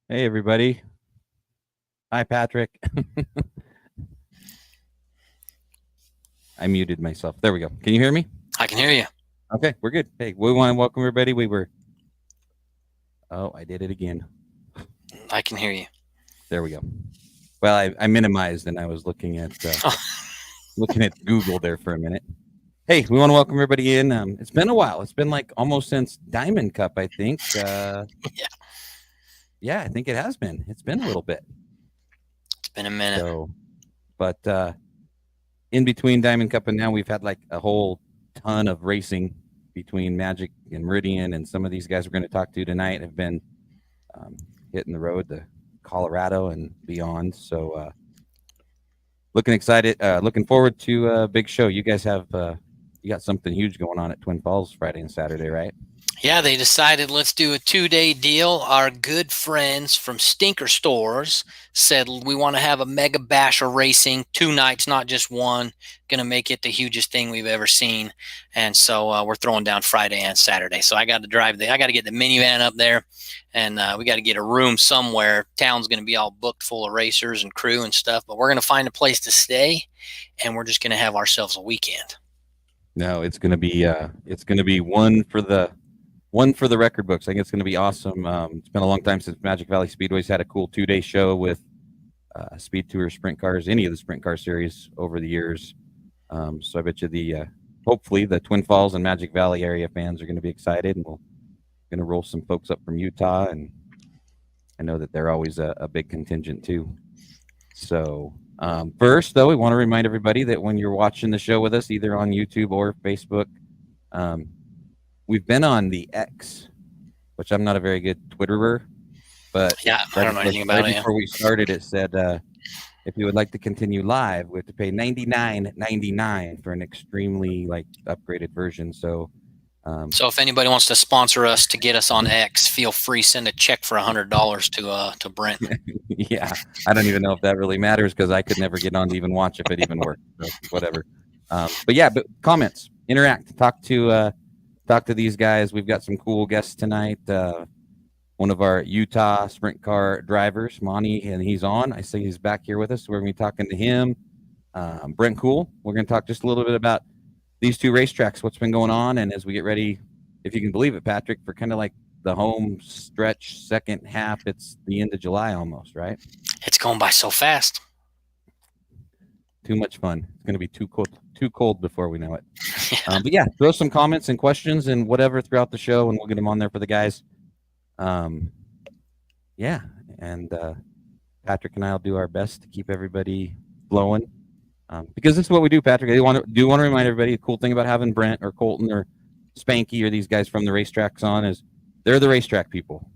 Hey, everybody. Hi, Patrick. I muted myself. There we go. Can you hear me? I can hear you. Okay, we're good. Hey, we want to welcome everybody. Oh, I did it again. I can hear you. There we go. Well, I minimized and I was looking at Google there for a minute. Hey, we want to welcome everybody in. It's been a while. It's been like almost since Diamond Cup, I think. Yeah, Yeah, I think it has been. It's been a little bit. it's been a minute. So, but in between Diamond Cup and now, we've had like a whole ton of racing between Magic and Meridian, and some of these guys we're going to talk to tonight have been um, hitting the road to Colorado and beyond. So, looking excited, looking forward to a big show. You guys have you got something huge going on at Twin Falls Friday and Saturday, right? Yeah, they decided let's do a 2-day deal. Our good friends from Stinker Stores said we want to have a mega bash of racing, 2 nights, not just one. Going to make it the hugest thing we've ever seen. And so we're throwing down Friday and Saturday. So I got to I got to get the minivan up there, and we got to get a room somewhere. Town's going to be all booked full of racers and crew and stuff, but we're going to find a place to stay, and we're just going to have ourselves a weekend. No, it's going to be one for the record books. I think it's going to be awesome. It's been a long time since Magic Valley Speedway's had a cool 2-day show with Speed Tour sprint cars, any of the sprint car series over the years. So I bet you hopefully the Twin Falls and Magic Valley area fans are going to be excited, and we're going to roll some folks up from Utah, and I know that they're always a big contingent too. So first, though, we want to remind everybody that when you're watching the show with us, either on YouTube or Facebook, we've been on the X, which I'm not a very good Twitterer, but Yeah, I don't know anything about right it. before we started, it said if you would like to continue live, we have to pay $99.99 for an extremely upgraded version. So, So if anybody wants to sponsor us to get us on X, feel free, send a check for $100 to Brent. yeah, I don't even know if that really matters because I could never get on to even watch if it even worked. So whatever. But comments, interact, talk to these guys. We've got some cool guests tonight. One of our Utah sprint car drivers, Monty, and he's on. I see he's back here with us. We're going to be talking to him. Brent Cool. We're going to talk just a little bit about these two racetracks, what's been going on, and as we get ready, if you can believe it, Patrick, for kind of like the home stretch second half, it's the end of July almost, right? It's going by so fast. Too much fun. It's going to be too cold before we know it. But yeah, throw some comments and questions and whatever throughout the show, and we'll get them on there for the guys. Yeah, and Patrick and I will do our best to keep everybody flowing, because this is what we do, Patrick. I want to remind everybody the cool thing about having Brent or Colton or Spanky or these guys from the racetracks on is they're the racetrack people.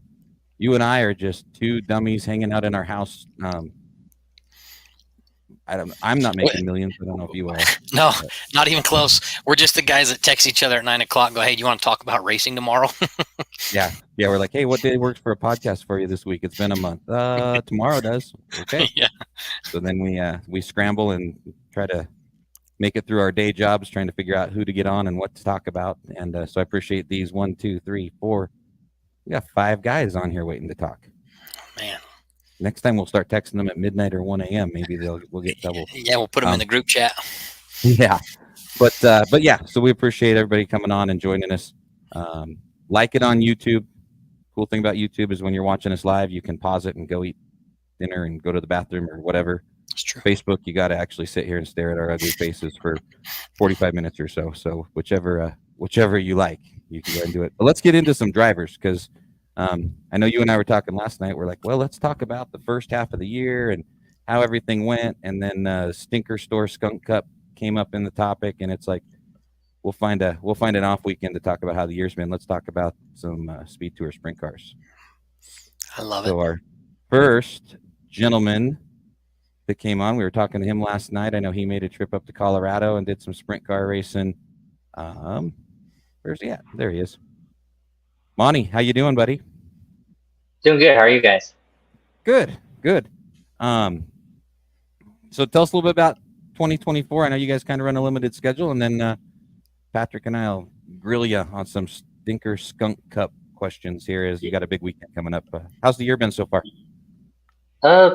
You and I are just two dummies hanging out in our house. I'm not making millions. I don't know if you are. No, not even close. We're just the guys that text each other at 9:00 and go, "Hey, do you want to talk about racing tomorrow?" Yeah. We're like, hey, what day works for a podcast for you this week? It's been a month. Tomorrow does. Okay. Yeah. So then we scramble and try to make it through our day jobs, trying to figure out who to get on and what to talk about. And so I appreciate these 1, 2, 3, 4. We got 5 guys on here waiting to talk. Man. Next time we'll start texting them at midnight or 1 a.m. Maybe we'll get double. Yeah, we'll put them in the group chat. Yeah, but yeah. So we appreciate everybody coming on and joining us. Like it on YouTube. Cool thing about YouTube is when you're watching us live, you can pause it and go eat dinner and go to the bathroom or whatever. That's true. Facebook, you got to actually sit here and stare at our ugly faces for 45 minutes or so. So whichever you like, you can go and do it. But let's get into some drivers because I know you and I were talking last night. We're like, well, let's talk about the first half of the year and how everything went. And then Stinker Store Skunk Cup came up in the topic, and it's like we'll find an off weekend to talk about how the year's been. Let's talk about some Speed Tour sprint cars. I love So it. our first gentleman that came on, we were talking to him last night. I know he made a trip up to Colorado and did some sprint car racing. Where's he at? There he is. Monty, how you doing, buddy? Doing good. How are you guys? Good. So tell us a little bit about 2024. I know you guys kind of run a limited schedule, and then Patrick and I'll grill you on some Stinker Skunk Cup questions here as you got a big weekend coming up. How's the year been so far?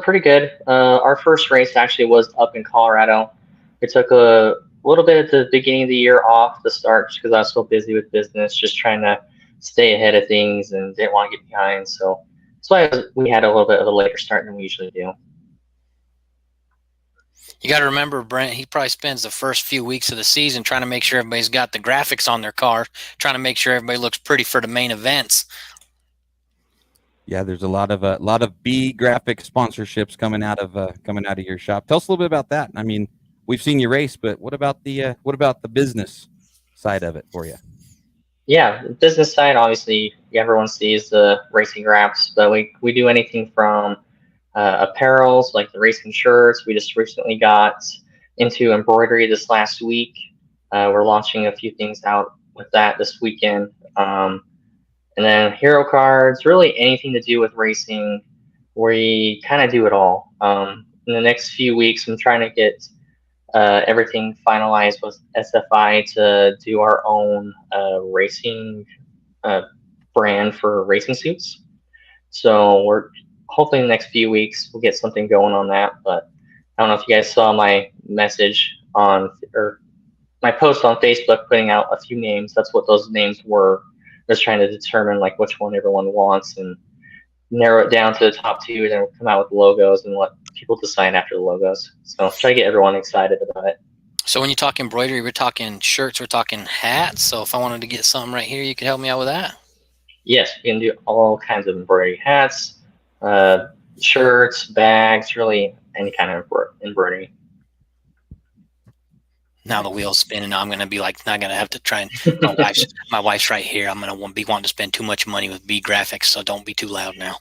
Pretty good. Our first race actually was up in Colorado. We took a little bit at the beginning of the year off to start because I was so busy with business, just trying to stay ahead of things and didn't want to get behind. So that's why we had a little bit of a later start than we usually do. You got to remember, Brent, he probably spends the first few weeks of the season trying to make sure everybody's got the graphics on their car, trying to make sure everybody looks pretty for the main events. Yeah, there's a lot of B graphic sponsorships coming out of your shop. Tell us a little bit about that. I mean, we've seen you race, but what about the business side of it for you? Yeah, the business side, obviously, everyone sees the racing wraps, but we do anything from apparels like the racing shirts. We just recently got into embroidery this last week. We're launching a few things out with that this weekend. And then hero cards, really anything to do with racing. We kind of do it all. In the next few weeks, I'm trying to get everything finalized with SFI to do our own racing brand for racing suits. So we're hopefully in the next few weeks we'll get something going on that. But I don't know if you guys saw my message on or my post on Facebook putting out a few names. That's what those names were. Just trying to determine like which one everyone wants and narrow it down to the top two, and then we'll come out with logos and let people decide after the logos. So try to get everyone excited about it. So when you talk embroidery, we're talking shirts, we're talking hats. So if I wanted to get something right here, you could help me out with that? Yes, we can do all kinds of embroidery, hats, shirts, bags, really any kind of embroidery. Now the wheel's spinning. Now I'm going to be like, not going to have to try and my wife's right here. I'm going to be wanting to spend too much money with B graphics. So don't be too loud now.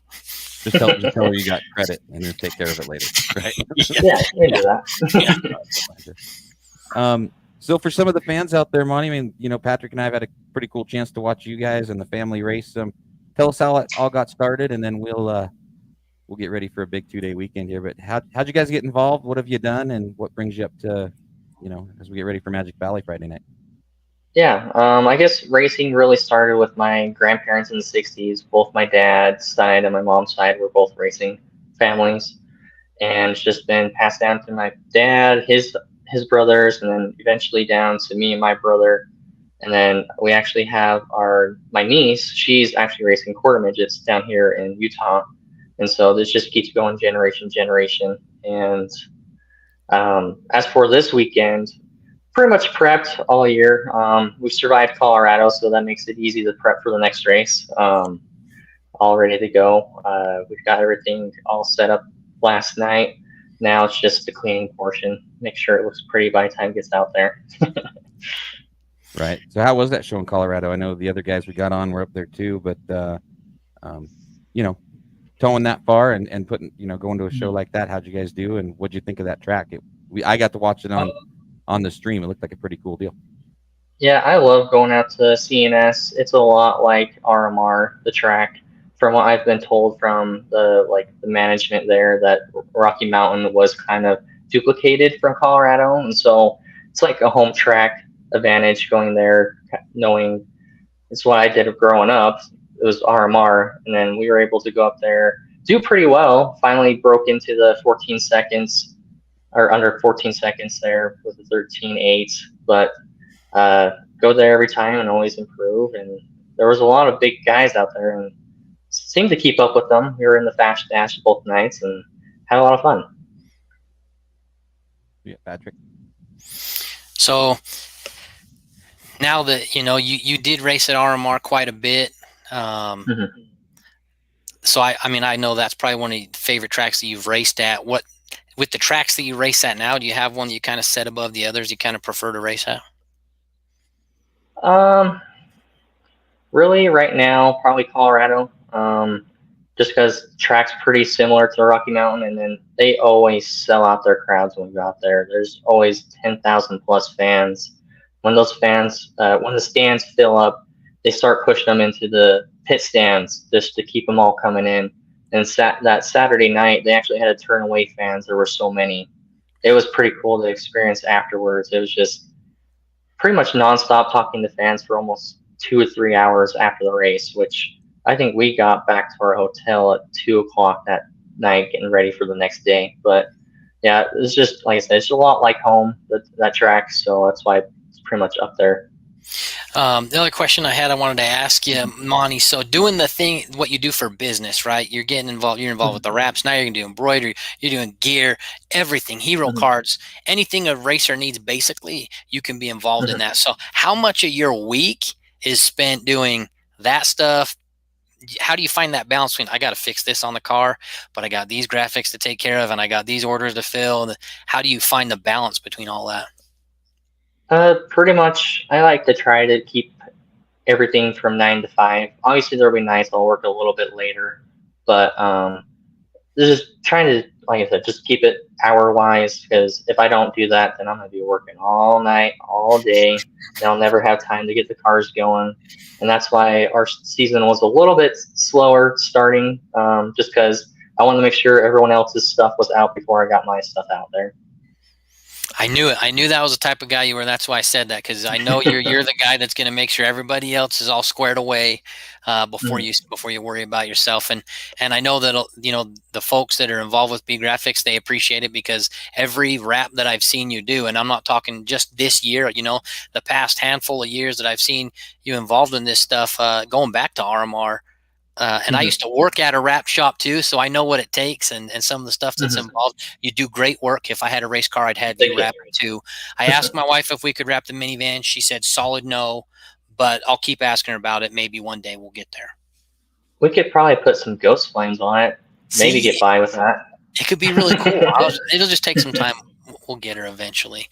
Just tell her you got credit and then take care of it later. Right. Yeah, we can do that. Yeah. So for some of the fans out there, Monty, I mean, you know, Patrick and I have had a pretty cool chance to watch you guys and the family race. Tell us how it all got started, and then we'll get ready for a big 2-day weekend here. But how'd you guys get involved? What have you done, and what brings you up to, you know, as we get ready for Magic Valley Friday night? Yeah, I guess racing really started with my grandparents in the 60s. Both my dad's side and my mom's side were both racing families. And it's just been passed down to my dad, his brothers, and then eventually down to me and my brother. And then we actually have my niece. She's actually racing quarter midgets down here in Utah, and so this just keeps going generation. And as for this weekend, pretty much prepped all year. We've survived Colorado, so that makes it easy to prep for the next race. All ready to go. We've got everything all set up last night. Now it's just the cleaning portion. Make sure it looks pretty by the time it gets out there. Right. So how was that show in Colorado? I know the other guys we got on were up there too, but you know, towing that far and putting, you know, going to a show like that, how'd you guys do, and what'd you think of that track? I got to watch it on the stream. It looked like a pretty cool deal. Yeah, I love going out to CNS. It's a lot like RMR, the track. From what I've been told from the management there, that Rocky Mountain was kind of duplicated from Colorado, and so it's like a home track advantage going there, knowing it's what I did growing up. It was RMR, and then we were able to go up there, do pretty well. Finally broke into the 14 seconds or under 14 seconds there with the 13.8, but go there every time and always improve. And there was a lot of big guys out there, and seemed to keep up with them. We were in the Fast Dash both nights and had a lot of fun. Yeah, Patrick. So now that, you know, you did race at RMR quite a bit. So I mean, I know that's probably one of the favorite tracks that you've raced at. What, with the tracks that you race at now, do you have one that you kind of set above the others you kind of prefer to race at? Really right now, probably Colorado. Just because track's pretty similar to Rocky Mountain, and then they always sell out their crowds when we go out there. There's always 10,000 plus fans. When those fans, when the stands fill up, they start pushing them into the pit stands just to keep them all coming in. And that Saturday night, they actually had to turn away fans. There were so many. It was pretty cool to experience afterwards. It was just pretty much nonstop talking to fans for almost 2 or 3 hours after the race, which I think we got back to our hotel at 2 o'clock that night, getting ready for the next day. But yeah, it's just like I said, it's a lot like home, that track. So that's why it's pretty much up there. The other question I had, I wanted to ask you, Monty. So, doing the thing, what you do for business, right? You're getting involved. You're involved with the wraps. Now you're gonna do embroidery. You're doing gear, everything, hero cards, anything a racer needs. Basically, you can be involved in that. So, how much of your week is spent doing that stuff? How do you find that balance between I got to fix this on the car, but I got these graphics to take care of, and I got these orders to fill? And how do you find the balance between all that? Pretty much, I like to try to keep everything from 9 to 5. Obviously, there'll be nights I'll work a little bit later, but just trying to, like I said, just keep it hour wise. Because if I don't do that, then I'm gonna be working all night, all day, and I'll never have time to get the cars going. And that's why our season was a little bit slower starting, just because I wanted to make sure everyone else's stuff was out before I got my stuff out there. I knew it. I knew that was the type of guy you were. That's why I said that, because I know you're the guy that's going to make sure everybody else is all squared away before you worry about yourself. And I know that the folks that are involved with B Graphics, they appreciate it, because every wrap that I've seen you do, and I'm not talking just this year, the past handful of years that I've seen you involved in this stuff, going back to RMR. And I used to work at a wrap shop too, so I know what it takes and some of the stuff that's involved. You do great work. If I had a race car, I'd have you wrap it too. I asked my wife if we could wrap the minivan. She said solid no, but I'll keep asking her about it. Maybe one day we'll get there. We could probably put some ghost flames on it. Maybe get by with that. It could be really cool. It'll just take some time. We'll get her eventually.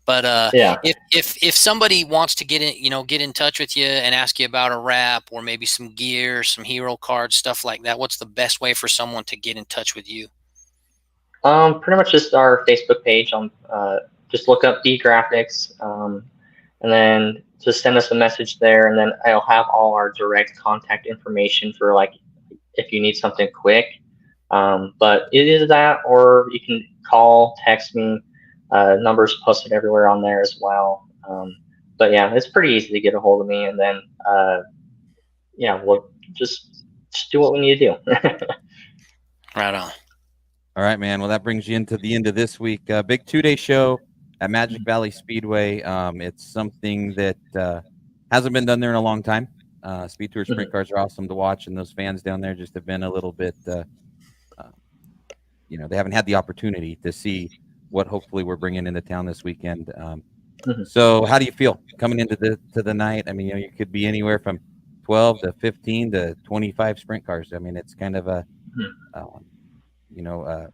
But Yeah. if somebody wants to get in touch with you and ask you about a wrap or maybe some gear, some hero cards, stuff like that, what's the best way for someone to get in touch with you? Pretty much just our Facebook page. Just look up B Graphics, and then just send us a message there, and then I'll have all our direct contact information for, like, if you need something quick. But it is that, or you can call, text me. Numbers posted everywhere on there as well. But yeah, it's pretty easy to get a hold of me, and then we'll just do what we need to do. Right on. All right, man. Well, that brings you into the end of this week. Big 2-day show at Magic Valley Speedway. It's something that hasn't been done there in a long time. Speed Tour sprint cars are awesome to watch, and those fans down there just have been a little bit, they haven't had the opportunity to see what hopefully we're bringing into town this weekend. So how do you feel coming into the night? I mean, you could be anywhere from 12 to 15 to 25 sprint cars. I mean, it's kind of a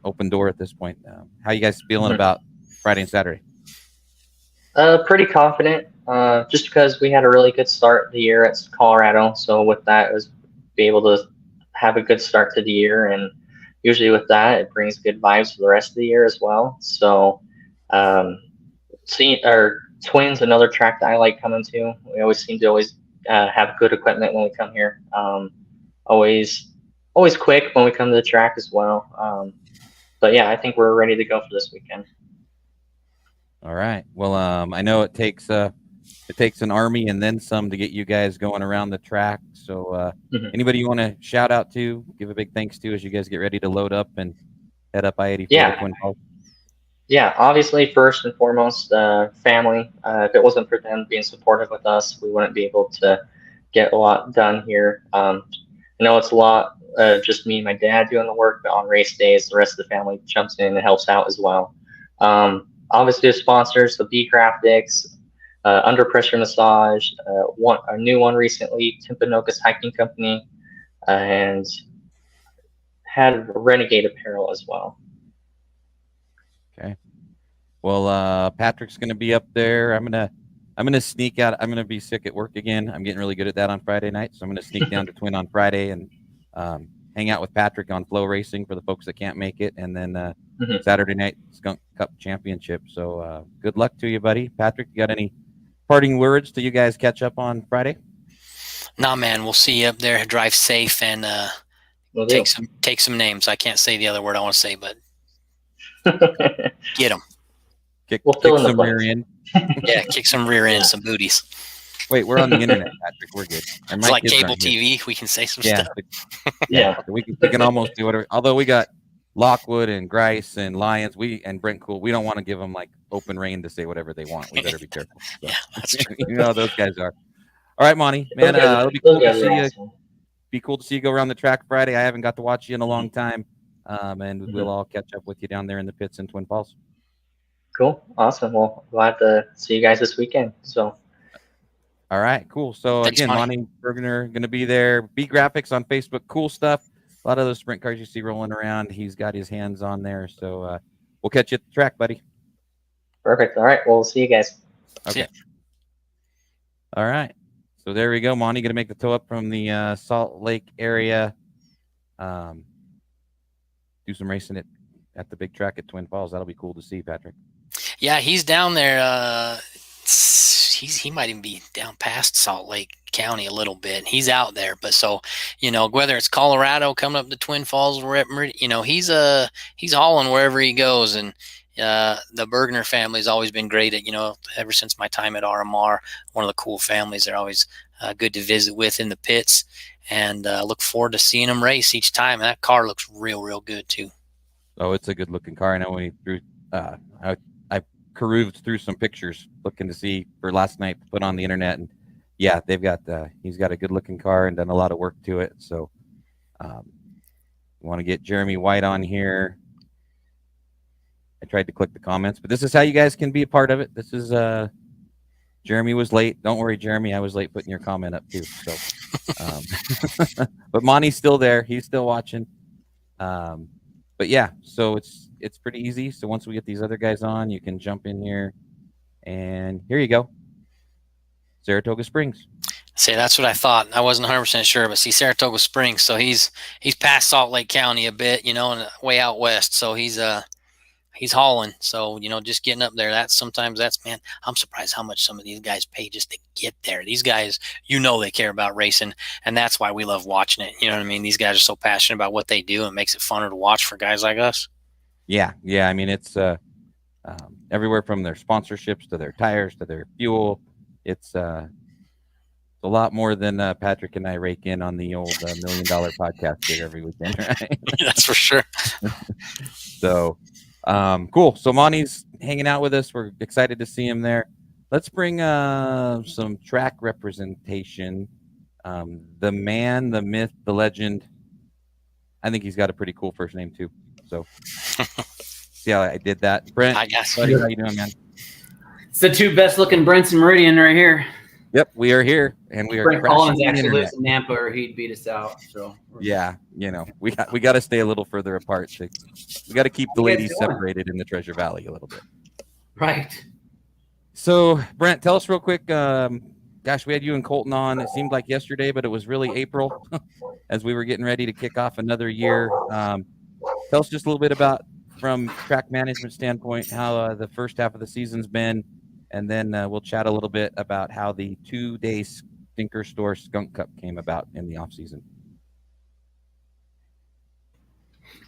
open door at this point. How you guys feeling about Friday and Saturday? Pretty confident, just because we had a really good start of the year at Colorado. So with that, it was be able to have a good start to the year, and usually with that, it brings good vibes for the rest of the year as well. So seeing our Twins, another track that I like coming to. We always seem to have good equipment when we come here. Always quick when we come to the track as well. But yeah, I think we're ready to go for this weekend. All right. Well, I know it takes an army and then some to get you guys going around the track. So anybody you want to shout out to, give a big thanks to as you guys get ready to load up and head up I-84 to Twin Falls? Yeah, obviously, first and foremost, family. If it wasn't for them being supportive with us, we wouldn't be able to get a lot done here. I know it's a lot, just me and my dad doing the work, but on race days, the rest of the family jumps in and helps out as well. Obviously, the sponsors, the B Graphics, Under Pressure Massage, a new one recently, Timpanogos Hiking Company, and had Renegade Apparel as well. Okay. Well, Patrick's going to be up there. I'm gonna sneak out. I'm gonna be sick at work again. I'm getting really good at that on Friday night, so I'm gonna sneak down to Twin on Friday and hang out with Patrick on Flow Racing for the folks that can't make it, and then Saturday night Skunk Cup Championship. So good luck to you, buddy. Patrick, you got any parting words till you guys catch up on Friday? Nah, man. We'll see you up there. Drive safe and take some names. I can't say the other word I want to say, but get them. Kick some rear end. Yeah, kick some rear end, some booties. Wait, we're on the internet, Patrick. We're good. And It's my like kids cable aren't here. TV. We can say some Yeah, stuff. Yeah. so we can almost do whatever. Although we got Lockwood and Grice and Lyons, and Brent Cool. We don't want to give them like open reign to say whatever they want. We better be careful. So, Yeah, that's true. you know how those guys are. All right, Monty, Those man, guys, it'll be those cool to guys are see you. awesome. Be cool to see you go around the track Friday. I haven't got to watch you in a long time, and we'll Mhm. all catch up with you down there in the pits in Twin Falls. Cool. Awesome. Well, glad to see you guys this weekend. So, All right, cool. So Thanks, again, Monty. Monty Bergner going to be there. B Graphics on Facebook, cool stuff. A lot of those sprint cars you see rolling around, he's got his hands on there. So we'll catch you at the track, buddy. perfect. All right. Well, we'll see you guys. See ya. Okay. All right. So there we go. Monty going to make the tow up from the Salt Lake area. Do some racing at the big track at Twin Falls. That'll be cool to see, Patrick. Yeah, he's down there. He might even be down past Salt Lake County a little bit. He's out there, but so whether it's Colorado coming up to Twin Falls, he's hauling wherever he goes. And the Bergner family's always been great at ever since my time at RMR. One of the cool families. They're always good to visit with in the pits, and look forward to seeing them race each time. And that car looks real good too. Oh, it's a good looking car. I know when he threw. I perused through some pictures looking to see for last night put on the internet, and yeah, they've got he's got a good looking car and done a lot of work to it. So want to get Jeremy White on here. I tried to click the comments, but this is how you guys can be a part of it. This is Jeremy was late. Don't worry, Jeremy, I was late putting your comment up too. So but Monty's still there, he's still watching. But yeah, so it's pretty easy. So once we get these other guys on, you can jump in here, and here you go. Saratoga Springs. See, that's what I thought. I wasn't 100% sure, but see, Saratoga Springs. So he's past Salt Lake County a bit, and way out west. So he's hauling. So just getting up there. Man, I'm surprised how much some of these guys pay just to get there. These guys, they care about racing, and that's why we love watching it. You know what I mean? These guys are so passionate about what they do, and it makes it funner to watch for guys like us. Yeah. I mean, it's everywhere from their sponsorships to their tires to their fuel. It's a lot more than Patrick and I rake in on the old $1 million podcast here every weekend, right? That's for sure. So cool. So Monty's hanging out with us. We're excited to see him there. Let's bring some track representation. The man, the myth, the legend. I think he's got a pretty cool first name too. So see how I did that. Brent, I guess. buddy, how you doing, man? It's the two best looking Brents in Meridian right here. Yep, we are here, and we are. Brent Collins crashing the actually internet. lives in Nampa, or he'd beat us out. So Yeah, we got to stay a little further apart. We got to keep the How you guys ladies doing? separated in the Treasure Valley a little bit. right. So Brent, tell us real quick. Gosh, we had you and Colton on. It seemed like yesterday, but it was really April as we were getting ready to kick off another year. Tell us just a little bit about, from track management standpoint, how the first half of the season's been, and then we'll chat a little bit about how the 2-day Stinker Store Skunk Cup came about in the off season.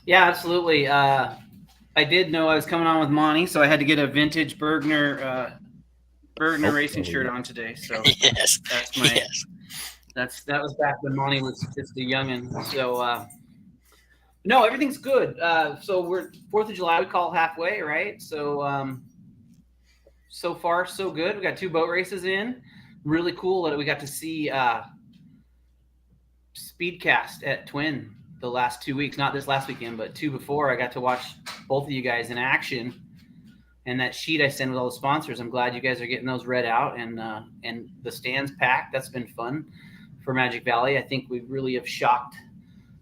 Yeah, absolutely. I did know I was coming on with Monty, so I had to get a vintage Bergner racing shirt on today. So Yes. that's my that was back when Monty was just a youngin'. So no, everything's good. So we're 4th of July. We call it halfway, right? So so far so good. We got 2 boat races in. Really cool that we got to see Speedcast at Twin the last 2 weeks. Not this last weekend, but 2 before. I got to watch both of you guys in action. And that sheet I send with all the sponsors, I'm glad you guys are getting those read out and the stands packed. That's been fun for Magic Valley. I think we really have shocked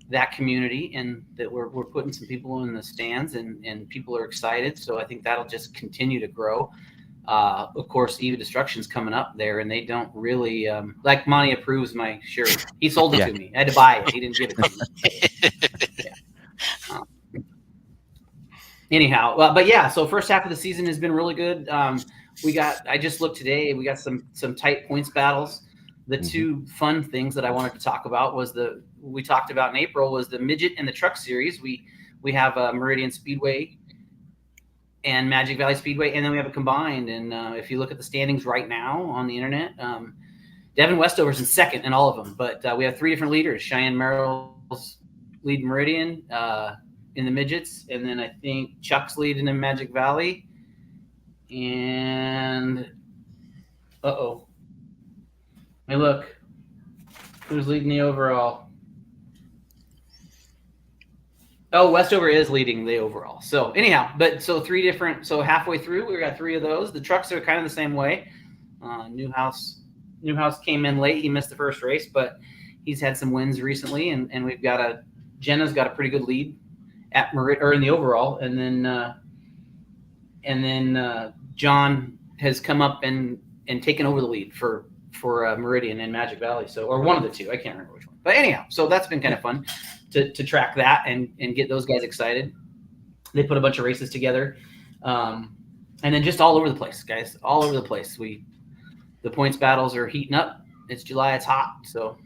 that community, and that we're putting some people in the stands, and people are excited. So I think that'll just continue to grow. Of course, Eva Destruction's coming up there, and they don't really like Monty approves my shirt. He sold it to me. I had to buy it. He didn't give it to me. Yeah. Anyhow, but yeah, so first half of the season has been really good. I just looked today, we got some tight points battles. The 2 fun things that I wanted to talk about we talked about in April was the midget and the truck series. We have Meridian Speedway and Magic Valley Speedway, and then we have a combined. And if you look at the standings right now on the internet, Devin Westover's in second in all of them, but we have 3 different leaders. Cheyenne Merrill's lead Meridian in the midgets, and then I think Chuck's leading in Magic Valley. And hey, look, who's leading the overall? Oh, Westover is leading the overall. So anyhow, so 3 different. So halfway through, we got 3 of those. The trucks are kind of the same way. Newhouse came in late. He missed the first race, but he's had some wins recently, and we've got Jenna's got a pretty good lead at in the overall, and then John has come up and taken over the lead for Meridian and Magic Valley. So, or one of the 2, I can't remember which one. But anyhow, so that's been kind of fun to track that and get those guys excited. They put a bunch of races together, and then just all over the place, guys, all over the place. The points battles are heating up. It's July. It's hot. So,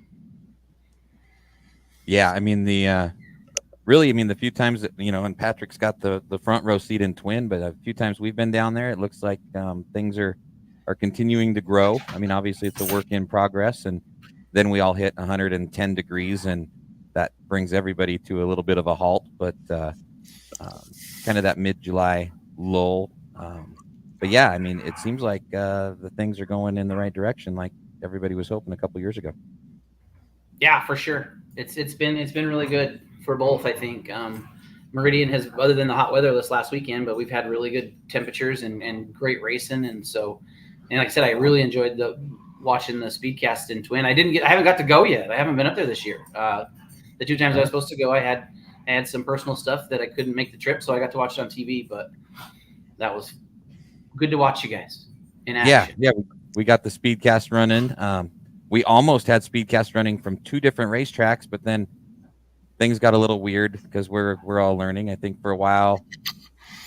yeah, I mean the few times that, and Patrick's got the front row seat in Twin, but a few times we've been down there, it looks like things are continuing to grow. I mean, obviously it's a work in progress, and then we all hit 110 degrees, and that brings everybody to a little bit of a halt. But kind of that mid-July lull. But yeah, I mean, it seems like the things are going in the right direction, like everybody was hoping a couple years ago. Yeah, for sure. It's been really good for both, I think. Meridian has, other than the hot weather this last weekend, but we've had really good temperatures and great racing. And so, and like I said, I really enjoyed watching the Speedcast in Twin. I haven't got to go yet. I haven't been up there this year. The 2 times I was supposed to go, I had some personal stuff that I couldn't make the trip, so I got to watch it on TV. But that was good to watch you guys in action. Yeah, we got the Speedcast running. We almost had Speedcast running from 2 different racetracks, but then things got a little weird because we're all learning. I think for a while,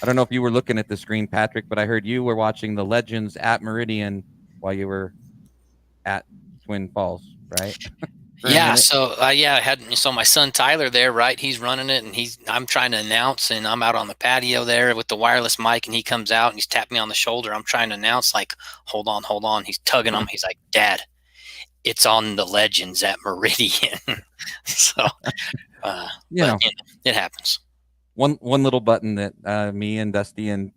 I don't know if you were looking at the screen, Patrick, but I heard you were watching the Legends at Meridian while you were at Twin Falls, right? Yeah. So I had my son Tyler there, right? He's running it, and I'm trying to announce, and I'm out on the patio there with the wireless mic, and he comes out and he's tapping me on the shoulder. I'm trying to announce, like, hold on. He's tugging on me. He's like, Dad, it's on the Legends at Meridian. So, it happens. One little button that me and Dusty and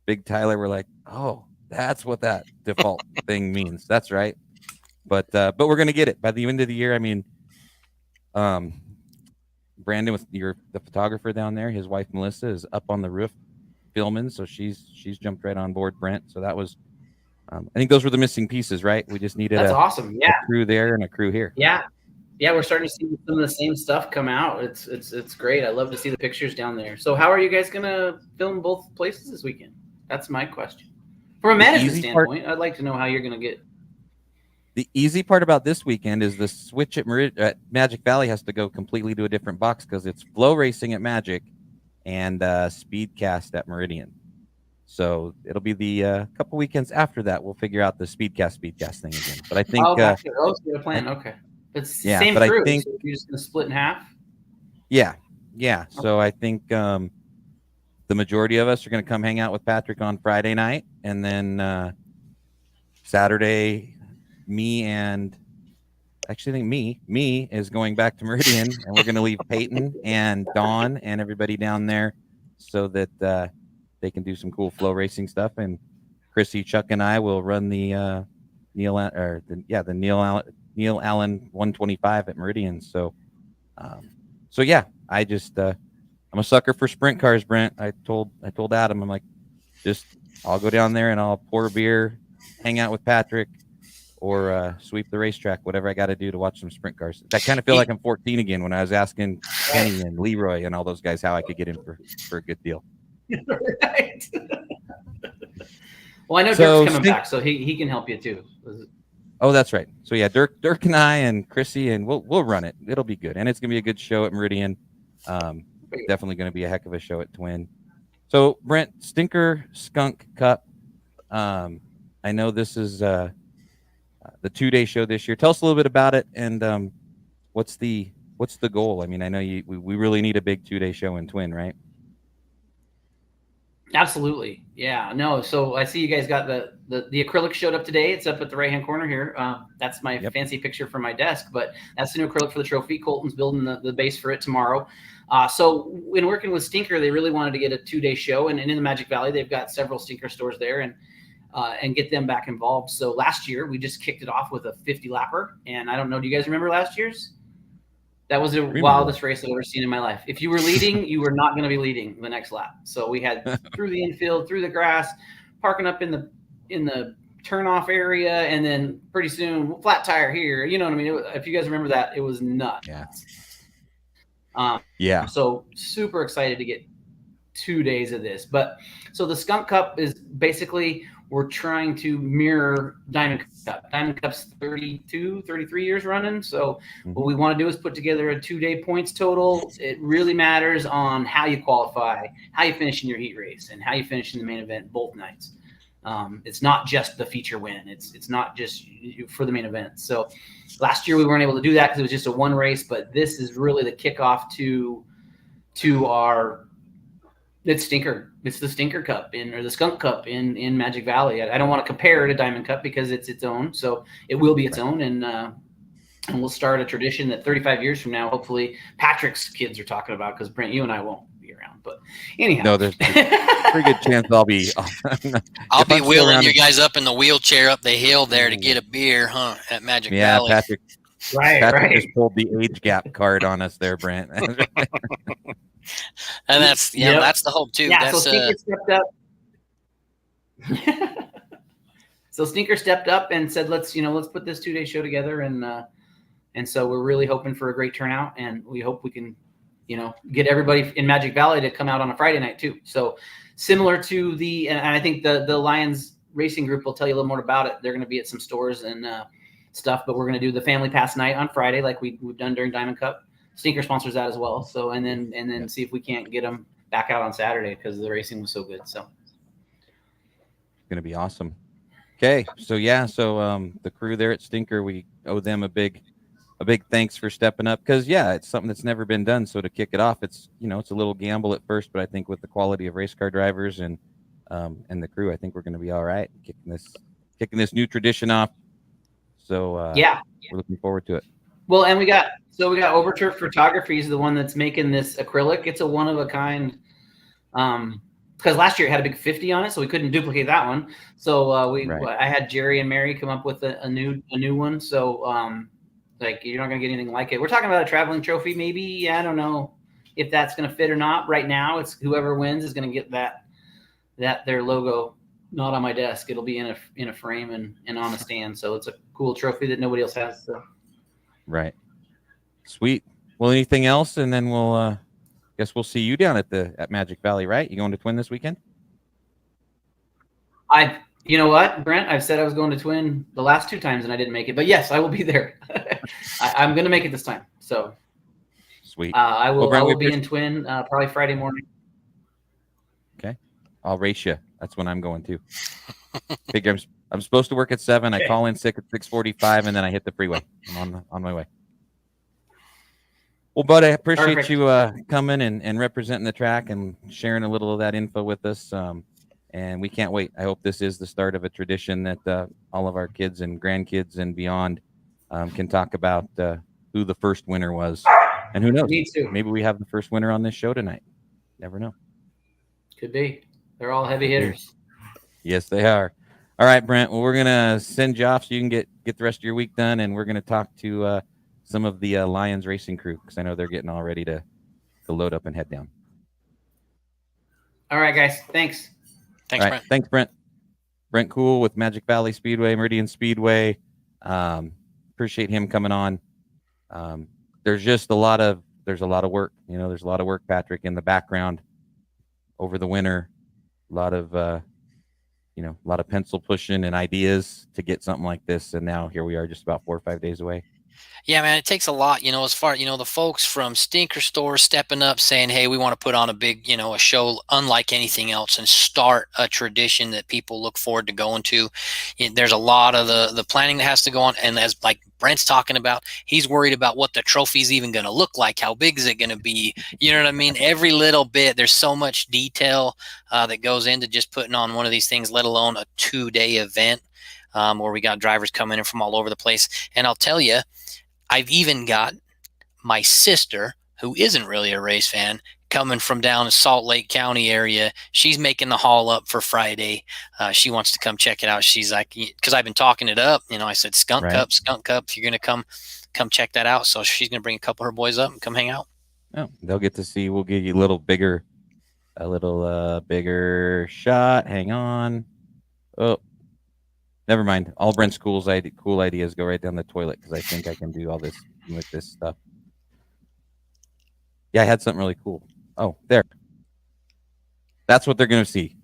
Big Tyler were like, oh, that's what that default thing means. That's right. But we're gonna get it by the end of the year. I mean, Brandon, with the photographer down there, his wife Melissa is up on the roof filming, so she's jumped right on board, Brent. So that was, I think those were the missing pieces, right? We just needed awesome. Yeah, a crew there and a crew here. Yeah, we're starting to see some of the same stuff come out. It's great. I love to see the pictures down there. So how are you guys gonna film both places this weekend? That's my question. From a management standpoint, I'd like to know how you're gonna get. The easy part about this weekend is the switch at Magic Valley has to go completely to a different box because it's flow racing at Magic and Speedcast at Meridian. So it'll be the couple weekends after that we'll figure out the Speedcast thing again. But I think the plan. Okay, it's same but crew. I think so you're just gonna split in half. Yeah. So I think the majority of us are going to come hang out with Patrick on Friday night, and then Saturday. Me is going back to Meridian, and we're going to leave Peyton and Dawn and everybody down there so that they can do some cool flow racing stuff. And Chrissy, Chuck, and I will run the Neil Allen 125 at Meridian. So yeah, I'm a sucker for sprint cars, Brent. I told Adam, I'm like, I'll go down there and I'll pour a beer, hang out with Patrick, or sweep the racetrack, whatever I got to do to watch some sprint cars. I kind of feel like I'm 14 again when I was asking Kenny and Leroy and all those guys how I could get in for a good deal. Right. Well, I know Dirk's coming back, so he can help you too. Oh, that's right. So yeah, Dirk and I and Chrissy, and we'll run it. It'll be good, and it's gonna be a good show at Meridian. Definitely gonna be a heck of a show at Twin. So Brent, Stinker Skunk Cup. I know this is the 2-day show this year. Tell us a little bit about it, and what's the goal? I mean, I know we really need a big 2-day show in Twin, right? Absolutely. Yeah. No. So I see you guys got the acrylic showed up today. It's up at the right hand corner here. That's my Yep. fancy picture for my desk, but that's the new acrylic for the trophy. Colton's building the base for it tomorrow. So when working with Stinker, they really wanted to get a 2-day show, and in the Magic Valley, they've got several Stinker stores there, and get them back involved. So last year we just kicked it off with a 50 lapper, and I don't know. Do you guys remember last year's? That was the wildest race I've ever seen in my life. If you were leading, you were not going to be leading the next lap. So we had through the infield, through the grass, parking up in the turnoff area, and then pretty soon flat tire here. You know what I mean? If you guys remember that, it was nuts. Yeah. So super excited to get 2 days of this. But so the Skunk Cup is basically we're trying to mirror Diamond Cup. Diamond Cup's 32, 33 years running. So what we want to do is put together a 2-day points total. It really matters on how you qualify, how you finish in your heat race, and how you finish in the main event both nights. It's not just the feature win. It's not just for the main event. So last year we weren't able to do that because it was just a one race, but this is really the kickoff to our It's the Stinker Cup or the Skunk Cup in Magic Valley. I don't want to compare it to Diamond Cup because it's its own. So it will be its own, and we'll start a tradition that 35 years from now, hopefully Patrick's kids are talking about, because Brent, you and I won't be around. But anyhow, no, there's a pretty good chance I'll be. I'll be wheeling you guys up in the wheelchair up the hill there to get a beer, at Magic Valley. Patrick. Right. Just pulled the age gap card on us there, Brent. And that's that's the hope too. Yeah, That's, so Stinker stepped up. So Stinker stepped up and said, let's put this 2-day show together, and so we're really hoping for a great turnout, and we hope we can, get everybody in Magic Valley to come out on a Friday night too. So similar to and I think the Lions Racing Group will tell you a little more about it. They're going to be at some stores and stuff, but we're going to do the Family Pass night on Friday like we've done during Diamond Cup. Stinker sponsors that as well. So and then see if we can't get them back out on Saturday because the racing was so good. So it's gonna be awesome. Okay, so the crew there at Stinker, we owe them a big thanks for stepping up, because it's something that's never been done. So to kick it off, it's it's a little gamble at first, but I think with the quality of race car drivers and the crew, I think we're gonna be all right kicking this new tradition off. So we're looking forward to it. Well, and we got Overturf Photography is the one that's making this acrylic. It's a one of a kind, because last year it had a big 50 on it, so we couldn't duplicate that one. So I had Jerry and Mary come up with a new one. So you're not gonna get anything like it. We're talking about a traveling trophy, maybe. I don't know if that's gonna fit or not. Right now, it's whoever wins is gonna get their logo. Not on my desk. It'll be in a frame and on a stand. So it's a cool trophy that nobody else has. So. Right. Sweet. Well, anything else? And then we'll guess we'll see you down at Magic Valley, right? You going to Twin this weekend? You know what, Brent? I've said I was going to Twin the last 2 times and I didn't make it, but yes, I will be there. I'm going to make it this time. So sweet. I will be in Twin probably Friday morning. Okay. I'll race you. That's when I'm going to. Figure I'm supposed to work at 7. Okay. I call in sick at 6:45, and then I hit the freeway. I'm on my way. Well, bud, I appreciate you coming and representing the track and sharing a little of that info with us. And we can't wait. I hope this is the start of a tradition that all of our kids and grandkids and beyond can talk about who the first winner was. And who knows? Me too. Maybe we have the first winner on this show tonight. Never know. Could be. They're all heavy hitters. Yes, they are. All right, Brent. Well, we're going to send you off so you can get the rest of your week done, and we're going to talk to some of the Lions racing crew, because I know they're getting all ready to load up and head down. All right, guys. Thanks. Thanks, Brent. Thanks, Brent. Brent Cool with Magic Valley Speedway, Meridian Speedway. Appreciate him coming on. There's a lot of work. There's a lot of work, Patrick, in the background over the winter. A lot of pencil pushing and ideas to get something like this. And now here we are, just about 4 or 5 days away. Yeah, man, it takes a lot, as far, the folks from Stinker Stores stepping up saying, hey, we want to put on a big, a show unlike anything else and start a tradition that people look forward to going to. There's a lot of the planning that has to go on. And as like Brent's talking about, he's worried about what the trophy's even going to look like. How big is it going to be? You know what I mean? Every little bit, there's so much detail that goes into just putting on one of these things, let alone a 2-day event where we got drivers coming in from all over the place. And I'll tell you, I've even got my sister, who isn't really a race fan, coming from down in Salt Lake County area. She's making the haul up for Friday. She wants to come check it out. She's like, because I've been talking it up. I said Skunk Cup. If you're gonna come check that out. So she's gonna bring a couple of her boys up and come hang out. Oh, they'll get to see. We'll give you a little bigger shot. Hang on. Oh, never mind. All Brent's cool ideas go right down the toilet because I think I can do all this with this stuff. Yeah, I had something really cool. Oh, there. That's what they're going to see.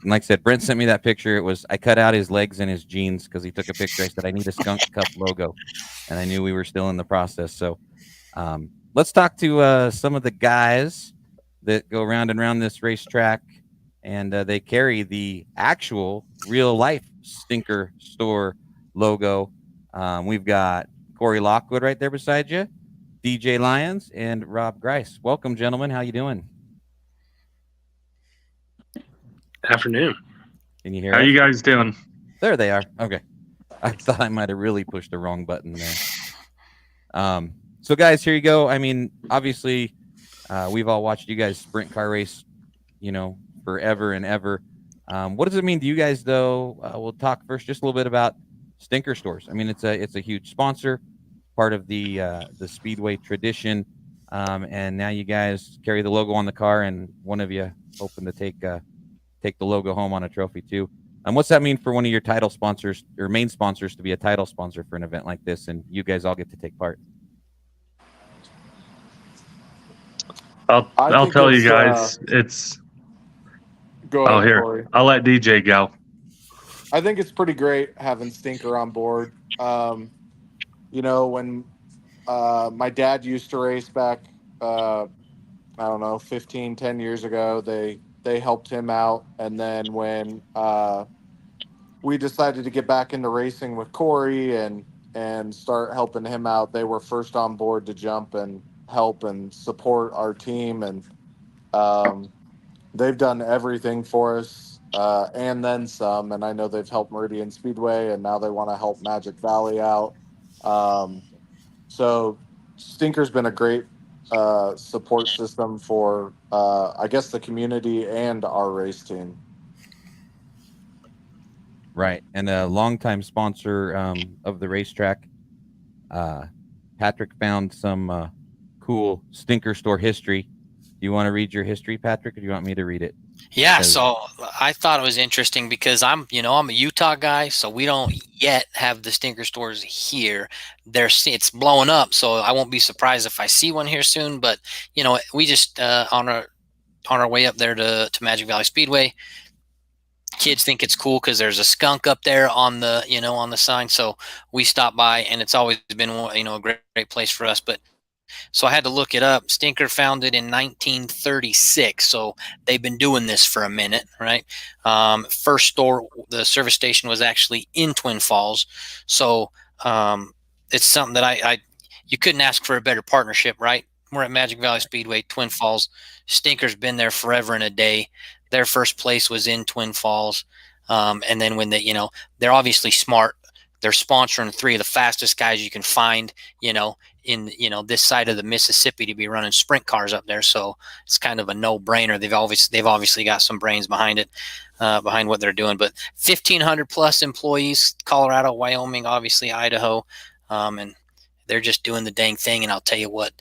Like I said, Brent sent me that picture. I cut out his legs and his jeans because he took a picture. I said, I need a Skunk Cup logo. And I knew we were still in the process. So let's talk to some of the guys that go round and round this racetrack. And they carry the actual real life Stinker Store logo. We've got Corey Lockwood right there beside you, DJ Lyons, and Rob Grice. Welcome, gentlemen. How you doing? Afternoon. Can you hear How us? you guys doing? There they are. Okay. I thought I might have really pushed the wrong button there. So, guys, here you go. I mean, obviously, we've all watched you guys sprint car race, forever and ever. What does it mean to you guys, though? We'll talk first just a little bit about Stinker Stores. I mean, it's a huge sponsor, part of the Speedway tradition, and now you guys carry the logo on the car, and one of you hoping to take the logo home on a trophy too. What's that mean for one of your title sponsors or main sponsors to be a title sponsor for an event like this, and you guys all get to take part? I'll tell you guys. It's Go ahead, here. Corey. I'll let DJ go. I think it's pretty great having Stinker on board. When my dad used to race back, I don't know, 15, 10 years ago, they helped him out. And then when we decided to get back into racing with Corey and start helping him out, they were first on board to jump and help and support our team. And they've done everything for us and then some. And I know they've helped Meridian Speedway, and now they want to help Magic Valley out. So Stinker's been a great support system for, I guess, the community and our race team. Right. And a longtime sponsor of the racetrack. Patrick found some cool Stinker Store history. Do you want to read your history, Patrick, or do you want me to read it? Yeah, so I thought it was interesting because I'm a Utah guy, so we don't yet have the Stinker Stores here. It's blowing up, so I won't be surprised if I see one here soon. But we just on our way up there to Magic Valley Speedway, kids think it's cool because there's a skunk up there on the sign. So we stop by, and it's always been a great place for us. But so I had to look it up. Stinker founded in 1936, so they've been doing this for a minute, right? First store, the service station was actually in Twin Falls, so it's something that you couldn't ask for a better partnership, right? We're at Magic Valley Speedway, Twin Falls. Stinker's been there forever and a day. Their first place was in Twin Falls, and then when they're obviously smart. They're sponsoring 3 of the fastest guys you can find, in this side of the Mississippi to be running sprint cars up there. So it's kind of a no-brainer. They've obviously got some brains behind it, behind what they're doing. But 1,500 plus employees, Colorado, Wyoming, obviously Idaho, and they're just doing the dang thing. And I'll tell you what,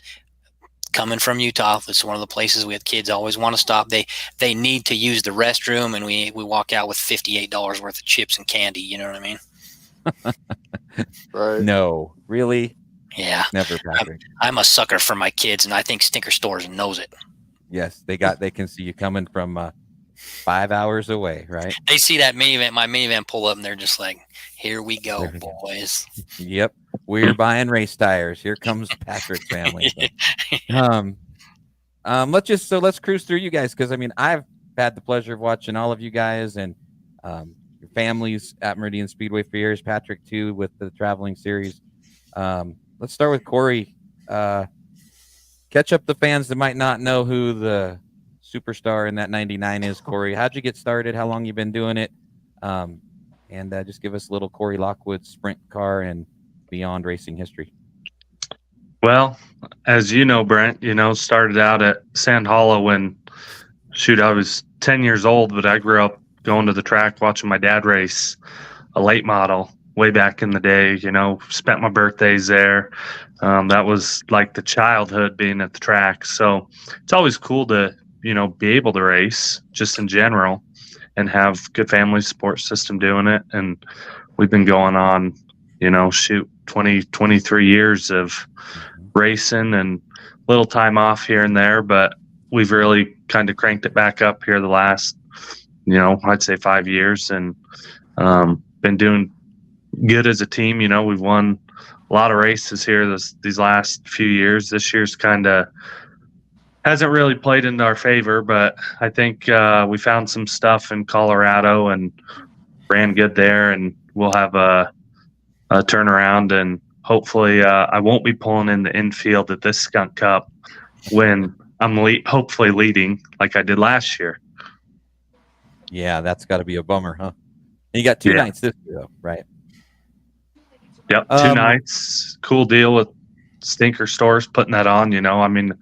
coming from Utah, it's one of the places we have kids always want to stop. They need to use the restroom, and we walk out with $58 worth of chips and candy. You know what I mean? Right. No, really? Yeah. Never, Patrick. I'm a sucker for my kids, and I think Stinker Stores knows it. Yes, they can see you coming from 5 hours away, right? They see that my minivan pull up, and they're just like, here we go, boys. Yep. We're buying race tires. Here comes Patrick's family. So, let's cruise through you guys, because I mean I've had the pleasure of watching all of you guys and your families at Meridian Speedway for years. Patrick too with the traveling series. Let's start with Corey. Catch up the fans that might not know who the superstar in that 99 is. Corey, how'd you get started? How long you been doing it? And just give us a little Corey Lockwood sprint car and beyond racing history. Well, as you know, Brent, started out at Sand Hollow when, I was 10 years old, but I grew up going to the track watching my dad race a late model way back in the day. Spent my birthdays there. That was like the childhood being at the track. So it's always cool to, be able to race just in general and have good family support system doing it. And we've been going on, 23 years of racing and little time off here and there, but we've really kind of cranked it back up here the last, I'd say 5 years, and been doing good as a team. We've won a lot of races here these last few years. This year's kind of hasn't really played into our favor, but I think we found some stuff in Colorado and ran good there, and we'll have a turnaround, and hopefully I won't be pulling in the infield at this Skunk Cup when I'm hopefully leading like I did last year. Yeah, that's got to be a bummer, huh? And you got 2 nights this year, though, right? Yep, 2 nights. Cool deal with Stinker Stores putting that on. I mean,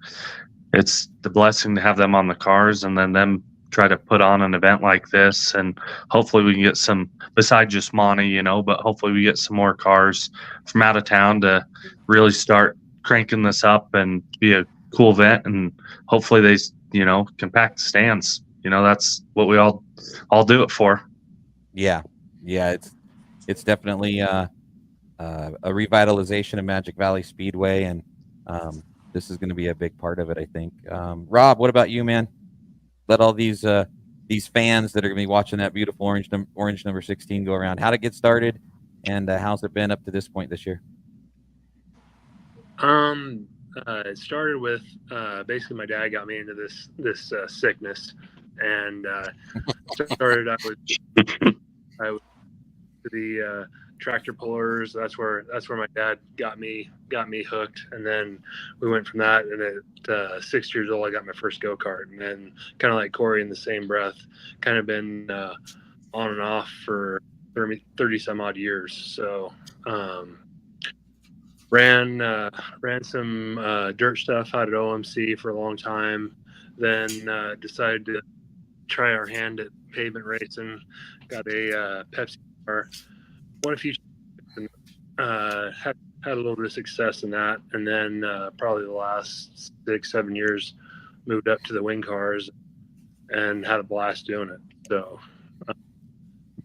it's the blessing to have them on the cars, and then them try to put on an event like this, and hopefully we can get some, besides just Monty, but hopefully we get some more cars from out of town to really start cranking this up and be a cool event, and hopefully they can pack the stands. That's what we all do it for. Yeah, it's definitely a revitalization of Magic Valley Speedway, and this is going to be a big part of it, I think. Rob, what about you, man? Let all these fans that are going to be watching that beautiful orange number 16 go around. How'd it get started, and how's it been up to this point this year? It started with basically my dad got me into this sickness, and started I was to the tractor pullers. That's where my dad got me hooked, and then we went from that. And at 6 years old, I got my first go-kart, and then kind of like Corey, in the same breath, kind of been on and off for 30 some odd years. So ran some dirt stuff out at OMC for a long time, then decided to try our hand at pavement racing. Got a Pepsi car, won a few, had a little bit of success in that, and then probably the last 6-7 years moved up to the wing cars and had a blast doing it. So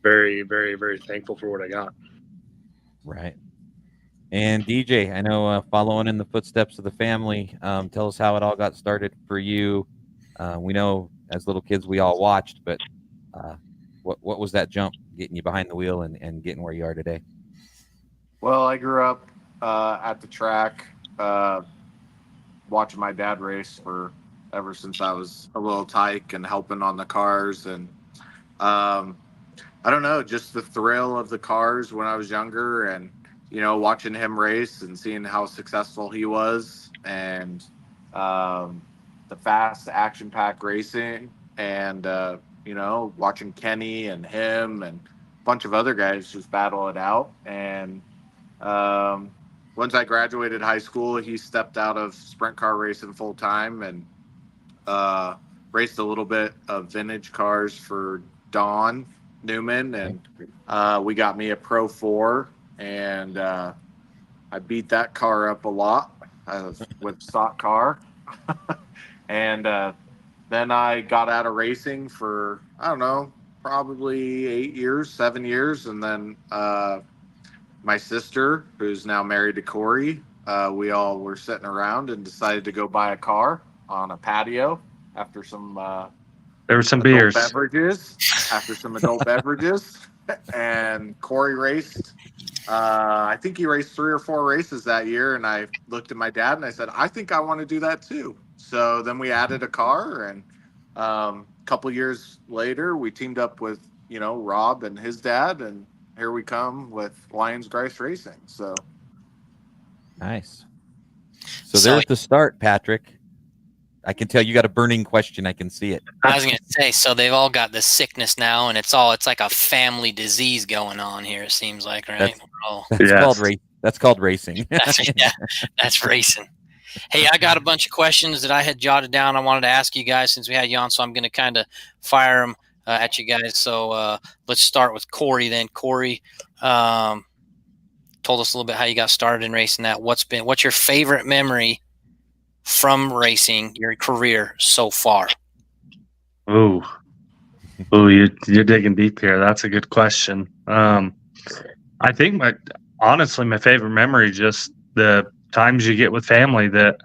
very, very, very thankful for what I got. Right. And DJ, I know following in the footsteps of the family, tell us how it all got started for you. We know as little kids we all watched, but what was that jump getting you behind the wheel and getting where you are today? Well, I grew up at the track watching my dad race ever since I was a little tyke and helping on the cars. And I don't know, just the thrill of the cars when I was younger, and watching him race and seeing how successful he was, and the fast action-packed racing, and watching Kenny and him and a bunch of other guys just battle it out. And once I graduated high school, he stepped out of sprint car racing full time and raced a little bit of vintage cars for Don Newman, and we got me a Pro 4, and I beat that car up a lot with stock car. And then I got out of racing for, I don't know, probably 7 years. And then my sister, who's now married to Corey, we all were sitting around and decided to go buy a car on a patio after some there were some beers. After some adult beverages. And Corey raced I think he raced 3 or 4 races that year, and I looked at my dad and I said, I think I want to do that too. So then we added a car, and a couple years later, we teamed up with Rob and his dad, and here we come with Lions Grice Racing. So Nice. So there's the start, Patrick. I can tell you got a burning question. I can see it. I was going to say, so they've all got this sickness now, and it's like a family disease going on here. It seems like, right? That's called racing. That's racing. Hey, I got a bunch of questions that I had jotted down. I wanted to ask you guys since we had you on, so I'm going to kind of fire them at you guys. So let's start with Corey. Then Corey told us a little bit how you got started in racing. What's your favorite memory from racing your career so far? Ooh, you're digging deep here. That's a good question. I think honestly, my favorite memory, just the times you get with family that,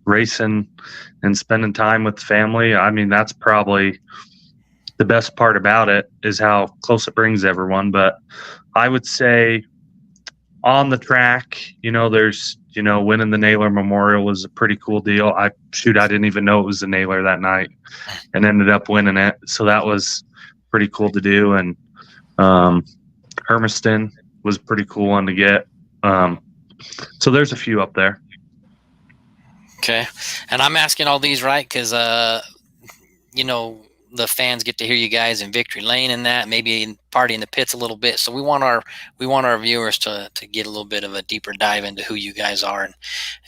racing and spending time with family. I mean, that's probably the best part about it, is how close it brings everyone. But I would say on the track, there's, winning the Naylor Memorial was a pretty cool deal. I didn't even know it was the Naylor that night and ended up winning it. So that was pretty cool to do. And Hermiston was a pretty cool one to get. So there's a few up there. Okay. And I'm asking all these, right, because, the fans get to hear you guys in Victory Lane and that, maybe party in the pits a little bit. So we want our viewers to get a little bit of a deeper dive into who you guys are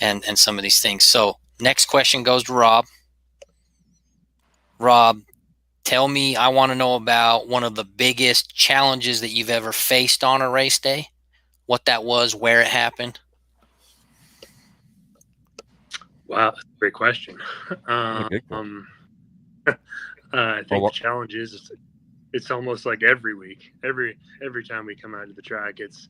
and some of these things. So next question goes to Rob. Rob, tell me, I want to know about one of the biggest challenges that you've ever faced on a race day, what that was, where it happened. Wow, that's a great question. I think the challenge is it's almost like every week, every time we come out to the track, it's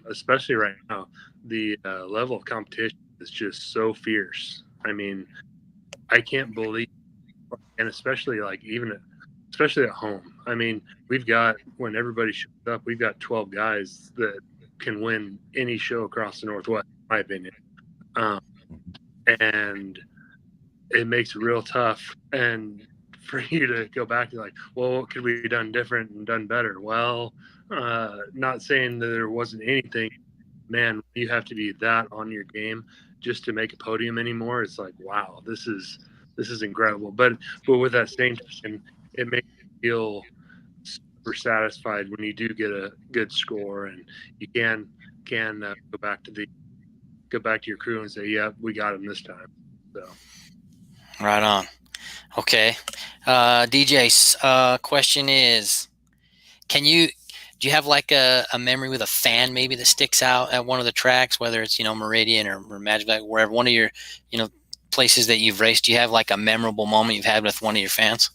especially right now, the level of competition is just so fierce. I mean, I can't believe, and especially especially at home. I mean, when everybody shows up, we've got 12 guys that can win any show across the Northwest, in my opinion. And it makes it real tough. And for you to go back to well, what could we have done different and done better? Well, not saying that there wasn't anything. Man, you have to be that on your game just to make a podium anymore. It's like, wow, this is incredible. But with that same token, it makes you feel super satisfied when you do get a good score and you can go back to your crew and say, yeah, we got him this time. So right on. Okay. DJ's question is, do you have like a memory with a fan maybe that sticks out at one of the tracks, whether it's, Meridian or Magic Valley, wherever, one of your, places that you've raced? Do you have like a memorable moment you've had with one of your fans?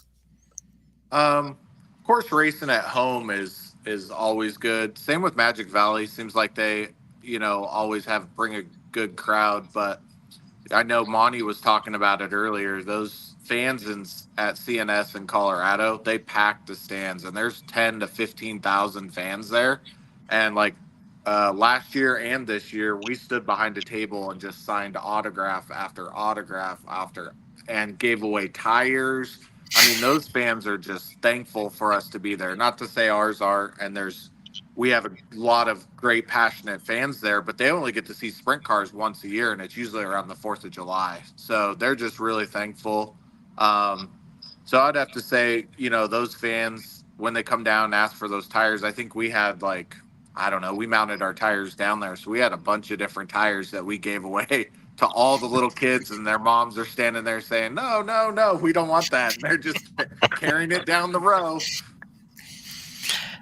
Of course, racing at home is always good. Same with Magic Valley. Seems like they, always bring a good crowd. But I know Monty was talking about it earlier. Those fans at CNS in Colorado, they packed the stands, and there's 10 to 15,000 fans there. And last year and this year, we stood behind a table and just signed autograph after autograph and gave away tires. I mean, those fans are just thankful for us to be there. Not to say ours are, and we have a lot of great, passionate fans there, but they only get to see sprint cars once a year, and it's usually around the 4th of July. So they're just really thankful. So I'd have to say, those fans, when they come down and ask for those tires, I think we had we mounted our tires down there. So we had a bunch of different tires that we gave away to all the little kids, and their moms are standing there saying, no, we don't want that. And they're just carrying it down the row.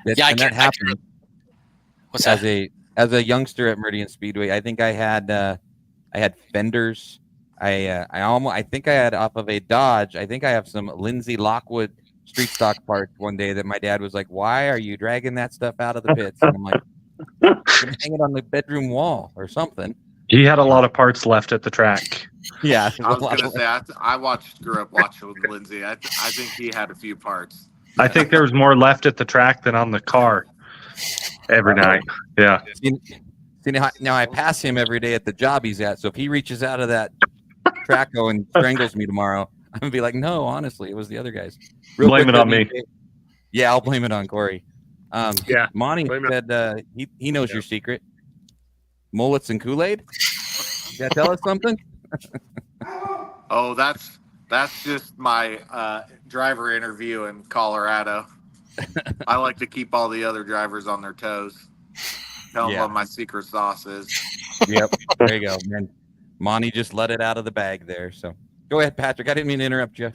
And that happened. What's that? As a youngster at Meridian Speedway, I think I had fenders. I think I had off of a Dodge. I think I have some Lindsay Lockwood street stock parts one day that my dad was like, "Why are you dragging that stuff out of the pits?" And I'm like, "I'm gonna hang it on the bedroom wall or something." He had a lot of parts left at the track. Yeah, I was gonna say I grew up watching Lindsay. I think he had a few parts. I think there was more left at the track than on the car. every night. Yeah. See, now I pass him every day at the job he's at. So if he reaches out of that traco and strangles me tomorrow, I'm gonna be like, no, honestly, it was the other guys. Blame it on me. Yeah, I'll blame it on Corey. Yeah, Monty blame it said he knows your secret. Mullets and Kool-Aid. You gotta tell us something. Oh, that's just my driver interview in Colorado. I like to keep all the other drivers on their toes. Tell them what my secret sauce is. Yep. There you go, man. Monty just let it out of the bag there. So go ahead, Patrick. I didn't mean to interrupt you.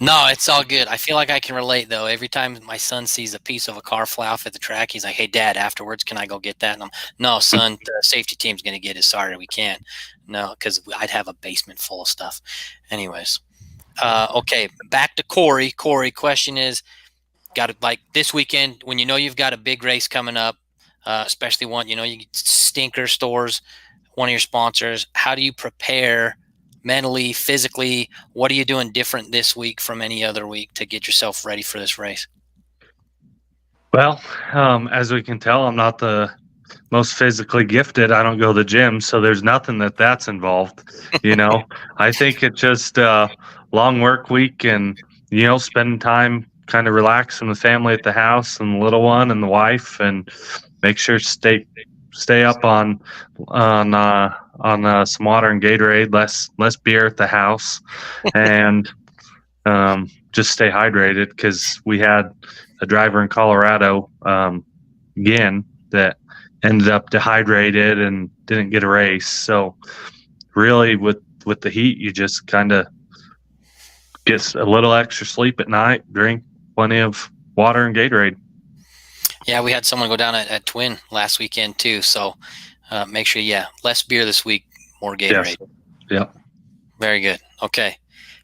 No, it's all good. I feel like I can relate though. Every time my son sees a piece of a car fly off at the track, he's like, "Hey, Dad, afterwards, can I go get that?" And I'm, "No, son, the safety team's gonna get it. Sorry, we can't." No, because I'd have a basement full of stuff. Anyways, okay, back to Corey. Corey, question is, got to like this weekend when you know you've got a big race coming up, especially one you get Stinker Stores, one of your sponsors. How do you prepare? Mentally, physically, what are you doing different this week from any other week to get yourself ready for this race? Well, as we can tell, I'm not the most physically gifted. I don't go to the gym, so there's nothing that's involved. I think it's just a long work week and, spending time kind of relaxing the family at the house and the little one and the wife, and make sure to stay up on some water and Gatorade, less beer at the house, and just stay hydrated, because we had a driver in Colorado again that ended up dehydrated and didn't get a race. So really with the heat, you just kind of get a little extra sleep at night, drink plenty of water and Gatorade. Yeah, we had someone go down at Twin last weekend too. So make sure, less beer this week, more Gatorade. Yes. Yep. Very good. Okay.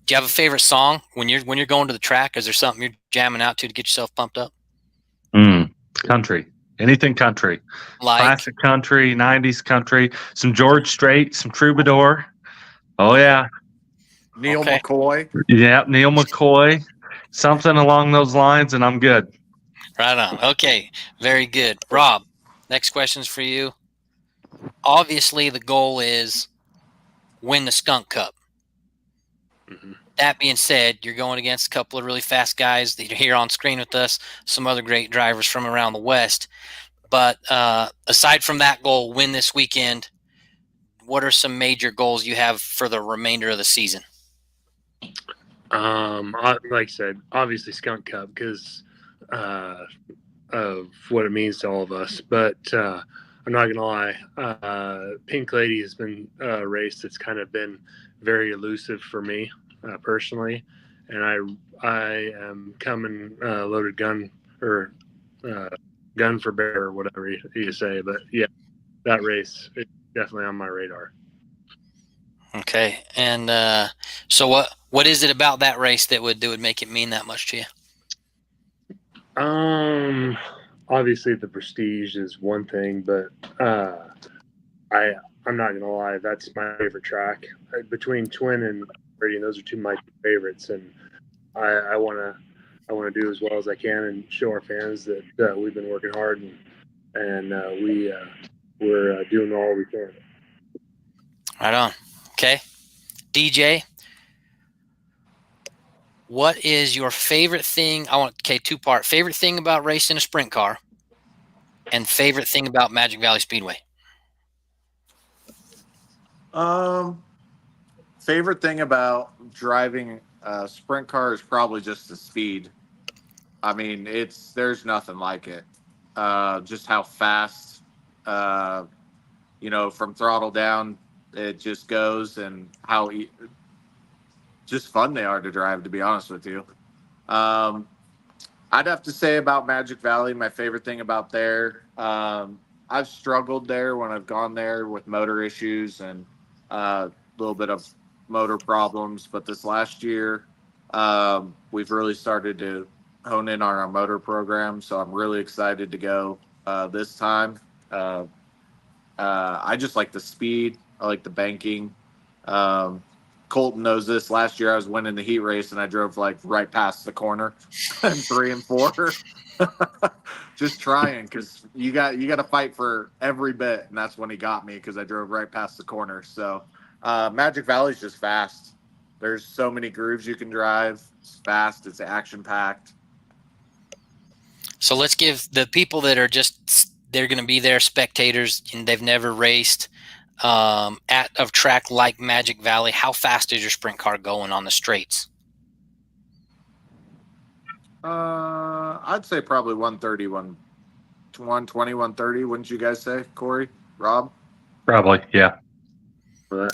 Do you have a favorite song when you're going to the track? Is there something you're jamming out to get yourself pumped up? Country. Anything country. Like classic country, 90s country, some George Strait, some Troubadour. Oh yeah. Neil McCoy. Yeah, Neil McCoy. Something along those lines, and I'm good. Right on. Okay. Very good. Rob, next question's for you. Obviously, the goal is win the Skunk Cup. Mm-hmm. That being said, you're going against a couple of really fast guys that are here on screen with us, some other great drivers from around the West. But aside from that goal, win this weekend, what are some major goals you have for the remainder of the season? Like I said, obviously Skunk Cup, because of what it means to all of us. But I'm not gonna lie, Pink Lady has been a race that's kind of been very elusive for me personally, and I am coming loaded gun or gun for bear or whatever you say. But yeah, that race is definitely on my radar. Okay, and so what is it about that race that would make it mean that much to you? Obviously the prestige is one thing, but I'm not gonna lie, that's my favorite track between Twin and Meridian. Those are two of my favorites, and I want to do as well as I can and show our fans that we've been working hard and we're doing all we can. Right on. Okay, DJ, what is your favorite thing? Two-part. Favorite thing about racing a sprint car, and favorite thing about Magic Valley Speedway. Favorite thing about driving a sprint car is probably just the speed. I mean, there's nothing like it. Just how fast, from throttle down, it just goes, and how just fun they are to drive, to be honest with you. I'd have to say about Magic Valley, my favorite thing about there, I've struggled there when I've gone there with motor issues and a little bit of motor problems. But this last year, we've really started to hone in on our motor program. So I'm really excited to go this time. I just like the speed. I like the banking. Colton knows this. Last year I was winning the heat race and I drove like right past the corner in 3 and 4. Just trying, because you got to fight for every bit, and that's when he got me because I drove right past the corner. So Magic Valley's just fast. There's so many grooves you can drive. It's fast. It's action packed. So let's give the people that are they're going to be there, spectators, and they've never raced at a track like Magic Valley. How fast is your sprint car going on the straights? I'd say probably 130, 120, 130. Wouldn't you guys say, Corey, Rob? Probably, yeah.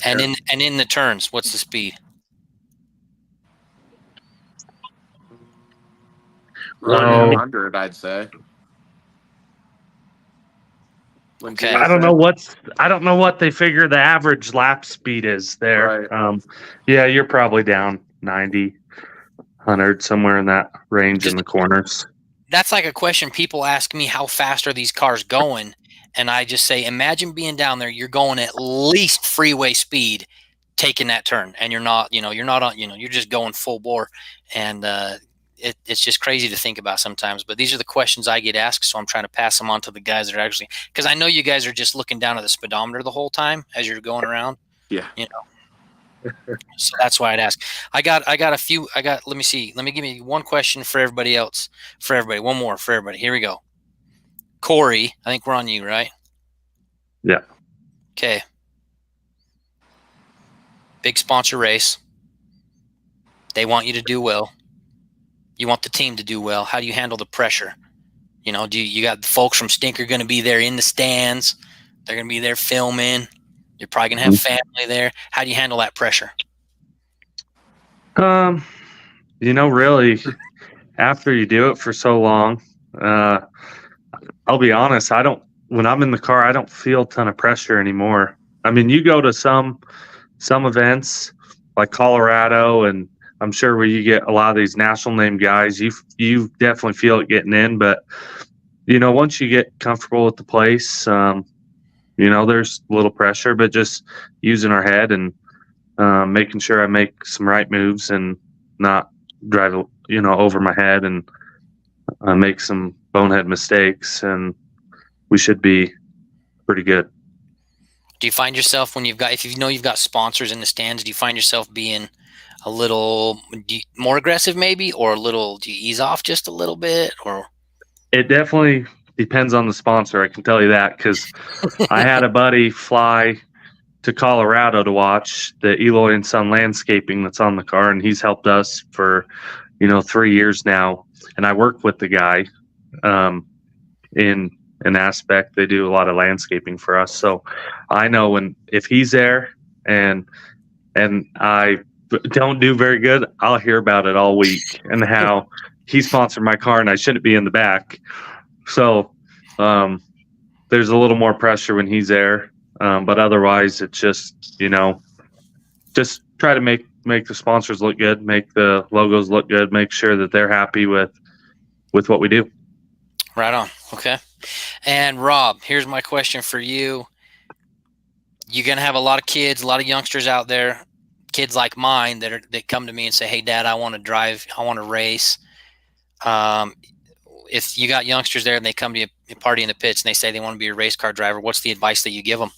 And in the turns, what's the speed? 100, I'd say. Okay. I don't know what they figure the average lap speed is there. Right. Yeah, you're probably down 90, 100, somewhere in that range in the corners. That's like a question people ask me, how fast are these cars going? And I just say, imagine being down there, you're going at least freeway speed, taking that turn, and you're not on, you're just going full bore. And it's just crazy to think about sometimes. But these are the questions I get asked, so I'm trying to pass them on to the guys that are actually, because I know you guys are just looking down at the speedometer the whole time as you're going around. Yeah. So that's why I'd ask. Let me see. Let me give me one question for everybody else. One more for everybody. Here we go. Corey, I think we're on you, right? Yeah. Okay. Big sponsor race. They want you to do well. You want the team to do well. How do you handle the pressure? You got the folks from Stinker going to be there in the stands. They're going to be there filming. You're probably going to have family there. How do you handle that pressure? Really, after you do it for so long, I'll be honest, when I'm in the car, I don't feel a ton of pressure anymore. I mean, you go to some events like Colorado, and I'm sure where you get a lot of these national name guys, you definitely feel it getting in. But, once you get comfortable with the place, there's a little pressure, but just using our head and making sure I make some right moves and not drive, over my head and make some bonehead mistakes, and we should be pretty good. Do you find yourself if you've got sponsors in the stands, do you find yourself being a little more aggressive maybe, or do you ease off just a little bit? Or it definitely depends on the sponsor, I can tell you that, because I had a buddy fly to Colorado to watch the Eloy and Son landscaping that's on the car, and he's helped us for 3 years now, and I work with the guy in an aspect. They do a lot of landscaping for us, so I know if he's there and I don't do very good, I'll hear about it all week and how he sponsored my car and I shouldn't be in the back. So there's a little more pressure when he's there, but otherwise it's just just try to make the sponsors look good, make the logos look good, make sure that they're happy with what we do. Right on. Okay. And Rob, here's my question for you. You're going to have a lot of kids, a lot of youngsters out there, kids like mine that come to me and say, "Hey Dad, I want to drive, I want to race." If you got youngsters there and they come to you party in the pits and they say they want to be a race car driver, what's the advice that you give them?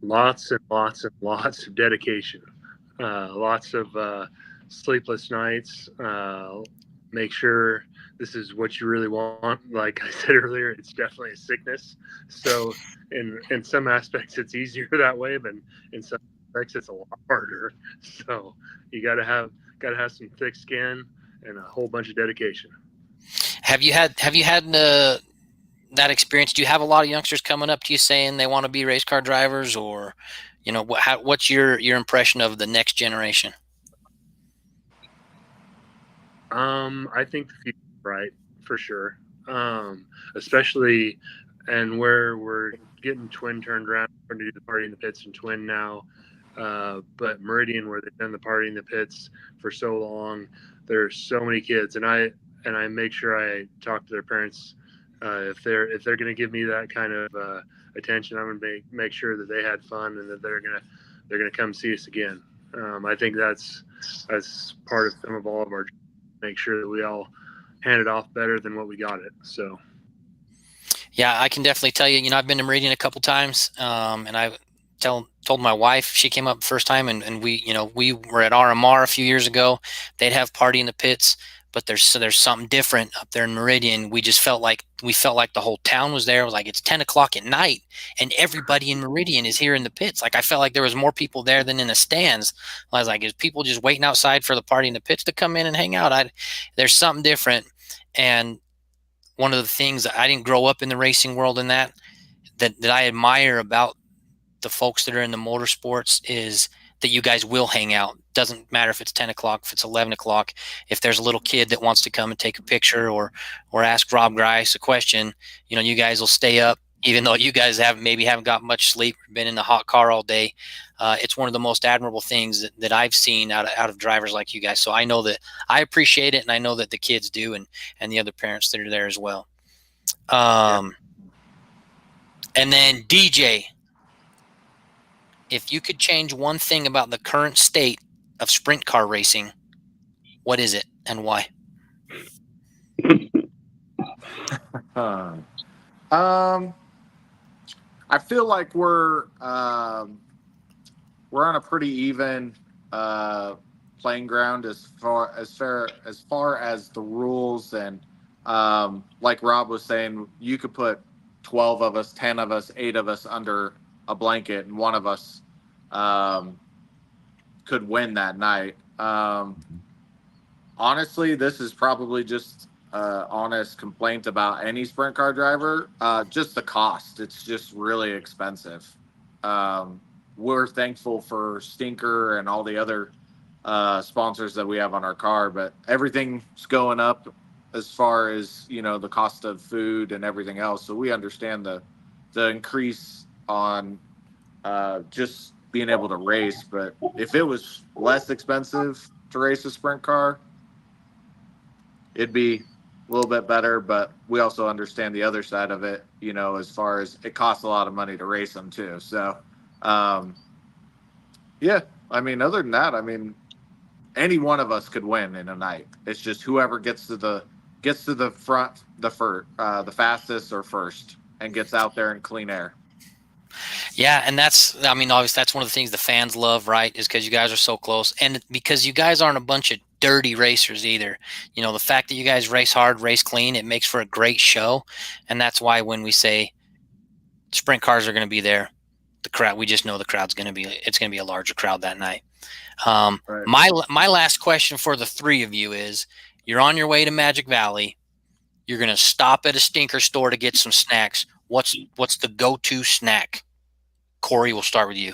Lots and lots and lots of dedication, lots of sleepless nights. Make sure this is what you really want. Like I said earlier, it's definitely a sickness. So in some aspects it's easier that way, but in some aspects it's a lot harder. So you gotta have some thick skin and a whole bunch of dedication. Have you had that experience? Do you have a lot of youngsters coming up to you saying they want to be race car drivers, or what's your impression of the next generation? I think the future is bright for sure. Especially, and where we're getting Twin turned around, we're going to do the party in the pits in Twin now. But Meridian, where they've done the party in the pits for so long, there's so many kids, and I make sure I talk to their parents. If they're going to give me that kind of attention, I'm going to make sure that they had fun and that they're going to come see us again. I think that's part of some of all of our make sure that we all hand it off better than what we got it. So Yeah, I can definitely tell you. You know, I've been to Meridian a couple times, and I told my wife. She came up first time, and we, you know, we were at RMR a few years ago. They'd have party in the pits, but there's something different up there in Meridian. We felt like the whole town was there. It was like it's 10 o'clock at night, and everybody in Meridian is here in the pits. Like I felt like there was more people there than in the stands. I was like, is people just waiting outside for the party in the pits to come in and hang out? There's something different, and one of the things that I didn't grow up in the racing world in that I admire about the folks that are in the motorsports is that you guys will hang out. Doesn't matter if it's 10 o'clock, if it's 11 o'clock, if there's a little kid that wants to come and take a picture or ask Rob Grice a question, you know, you guys will stay up, even though you guys haven't got much sleep, been in the hot car all day. It's one of the most admirable things that I've seen out of drivers like you guys. So I know that I appreciate it, and I know that the kids do, and the other parents that are there as well. And then DJ, if you could change one thing about the current state of sprint car racing, what is it and why? I feel like we're on a pretty even playing ground as far as the rules, and like Rob was saying, you could put 12 of us, 10 of us, 8 of us under a blanket, and one of us could win that night. Honestly, this is probably just honest complaint about any sprint car driver. Just the cost. It's just really expensive. We're thankful for Stinker and all the other sponsors that we have on our car, but everything's going up as far as, you know, the cost of food and everything else. So we understand the increase on just being able to race. But if it was less expensive to race a sprint car, it'd be a little bit better. But we also understand the other side of it, you know, as far as it costs a lot of money to race them too. So, yeah, I mean, other than that, I mean, any one of us could win in a night. It's just whoever gets to the front, the fastest or first, and gets out there in clean air. Yeah, and obviously that's one of the things the fans love, right? Is because you guys are so close, and because you guys aren't a bunch of dirty racers either. You know, the fact that you guys race hard, race clean, it makes for a great show, and that's why when we say sprint cars are going to be there, the crowd, we just know it's going to be a larger crowd that night. Right. My last question for the three of you is: you're on your way to Magic Valley. You're going to stop at a Stinker store to get some snacks. What's the go-to snack? Corey, we'll start with you.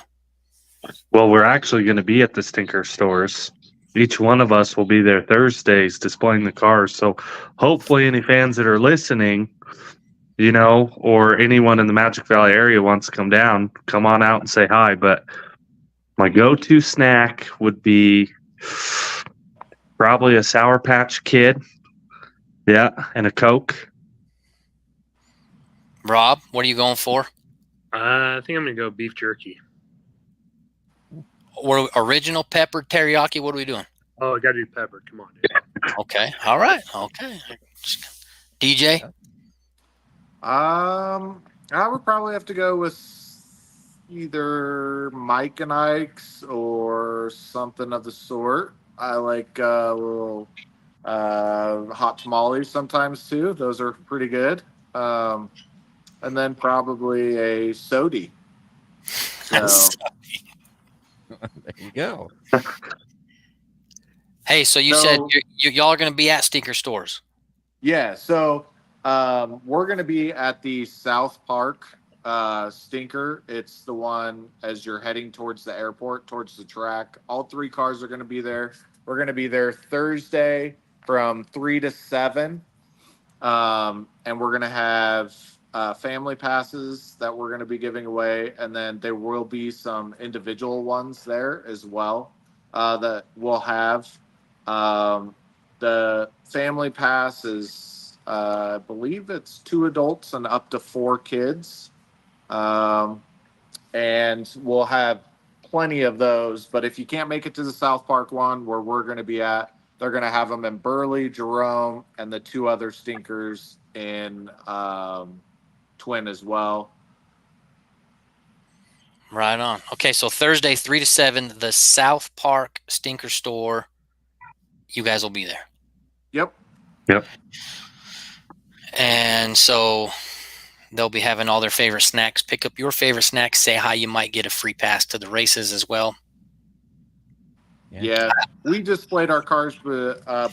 Well, we're actually going to be at the Stinker stores. Each one of us will be there Thursdays displaying the cars. So hopefully any fans that are listening, you know, or anyone in the Magic Valley area wants to come down, come on out and say hi. But my go-to snack would be probably a Sour Patch Kid. Yeah, and a Coke. Rob, what are you going for? I think I'm going to go beef jerky. Or original pepper teriyaki? What are we doing? Oh, I got to do pepper. Come on, dude. Okay. All right. Okay. DJ? I would probably have to go with either Mike and Ike's or something of the sort. I like little hot tamales sometimes too. Those are pretty good. And then probably a sody. So there you go. Hey, so you said y'all are going to be at Stinker stores. Yeah, so we're going to be at the South Park Stinker. It's the one as you're heading towards the airport, towards the track. All 3 cars are going to be there. We're going to be there Thursday from 3 to 7. And we're going to have family passes that we're going to be giving away. And then there will be some individual ones there as well that we'll have. The family pass is, I believe it's 2 adults and up to 4 kids. And we'll have plenty of those. But if you can't make it to the South Park one where we're going to be at, they're going to have them in Burley, Jerome, and the 2 other stinkers in Twin as well. Right on. Okay, so Thursday, 3 to 7, the South Park Stinker Store. You guys will be there. Yep. And so they'll be having all their favorite snacks. Pick up your favorite snacks. Say hi. You might get a free pass to the races as well. Yeah. We displayed our cars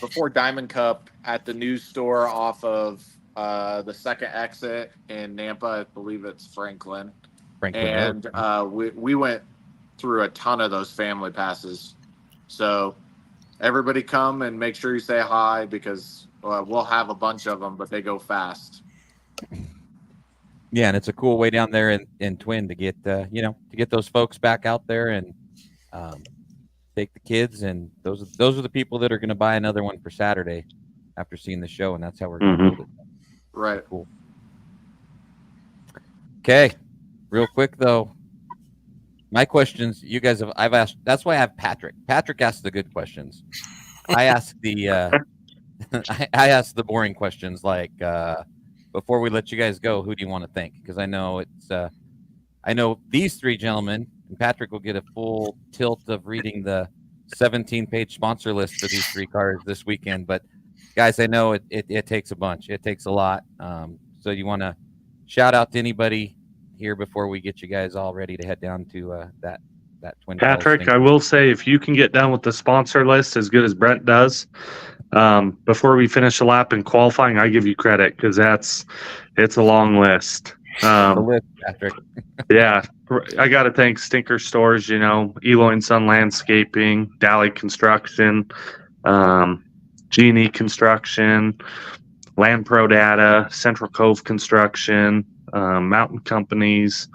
before Diamond Cup at the news store off of the second exit in Nampa. I believe it's Franklin. And we went through a ton of those family passes. So everybody come and make sure you say hi, because we'll have a bunch of them, but they go fast. Yeah, and it's a cool way down there in Twin to get to get those folks back out there and take the kids, and those are the people that are going to buy another one for Saturday after seeing the show, and that's how we're going to build it. Right. Cool. Okay, real quick though, my questions I've asked. That's why I have Patrick. Patrick asks the good questions. I ask the I ask the boring questions, like before we let you guys go, who do you want to thank? Because I know I know these 3 gentlemen, and Patrick will get a full tilt of reading the 17-page sponsor list for these 3 cars this weekend. But guys, I know it takes a bunch. It takes a lot. So you want to shout out to anybody here before we get you guys all ready to head down to that Twin Falls Patrick, thing? I will say, if you can get done with the sponsor list as good as Brent does, before we finish a lap in qualifying, I give you credit, because it's a long list. The list, Patrick. Yeah, I got to thank Stinker Stores, Eloy and Son Landscaping, Dally Construction, Genie Construction, Land Pro Data, Central Cove Construction, Mountain Companies,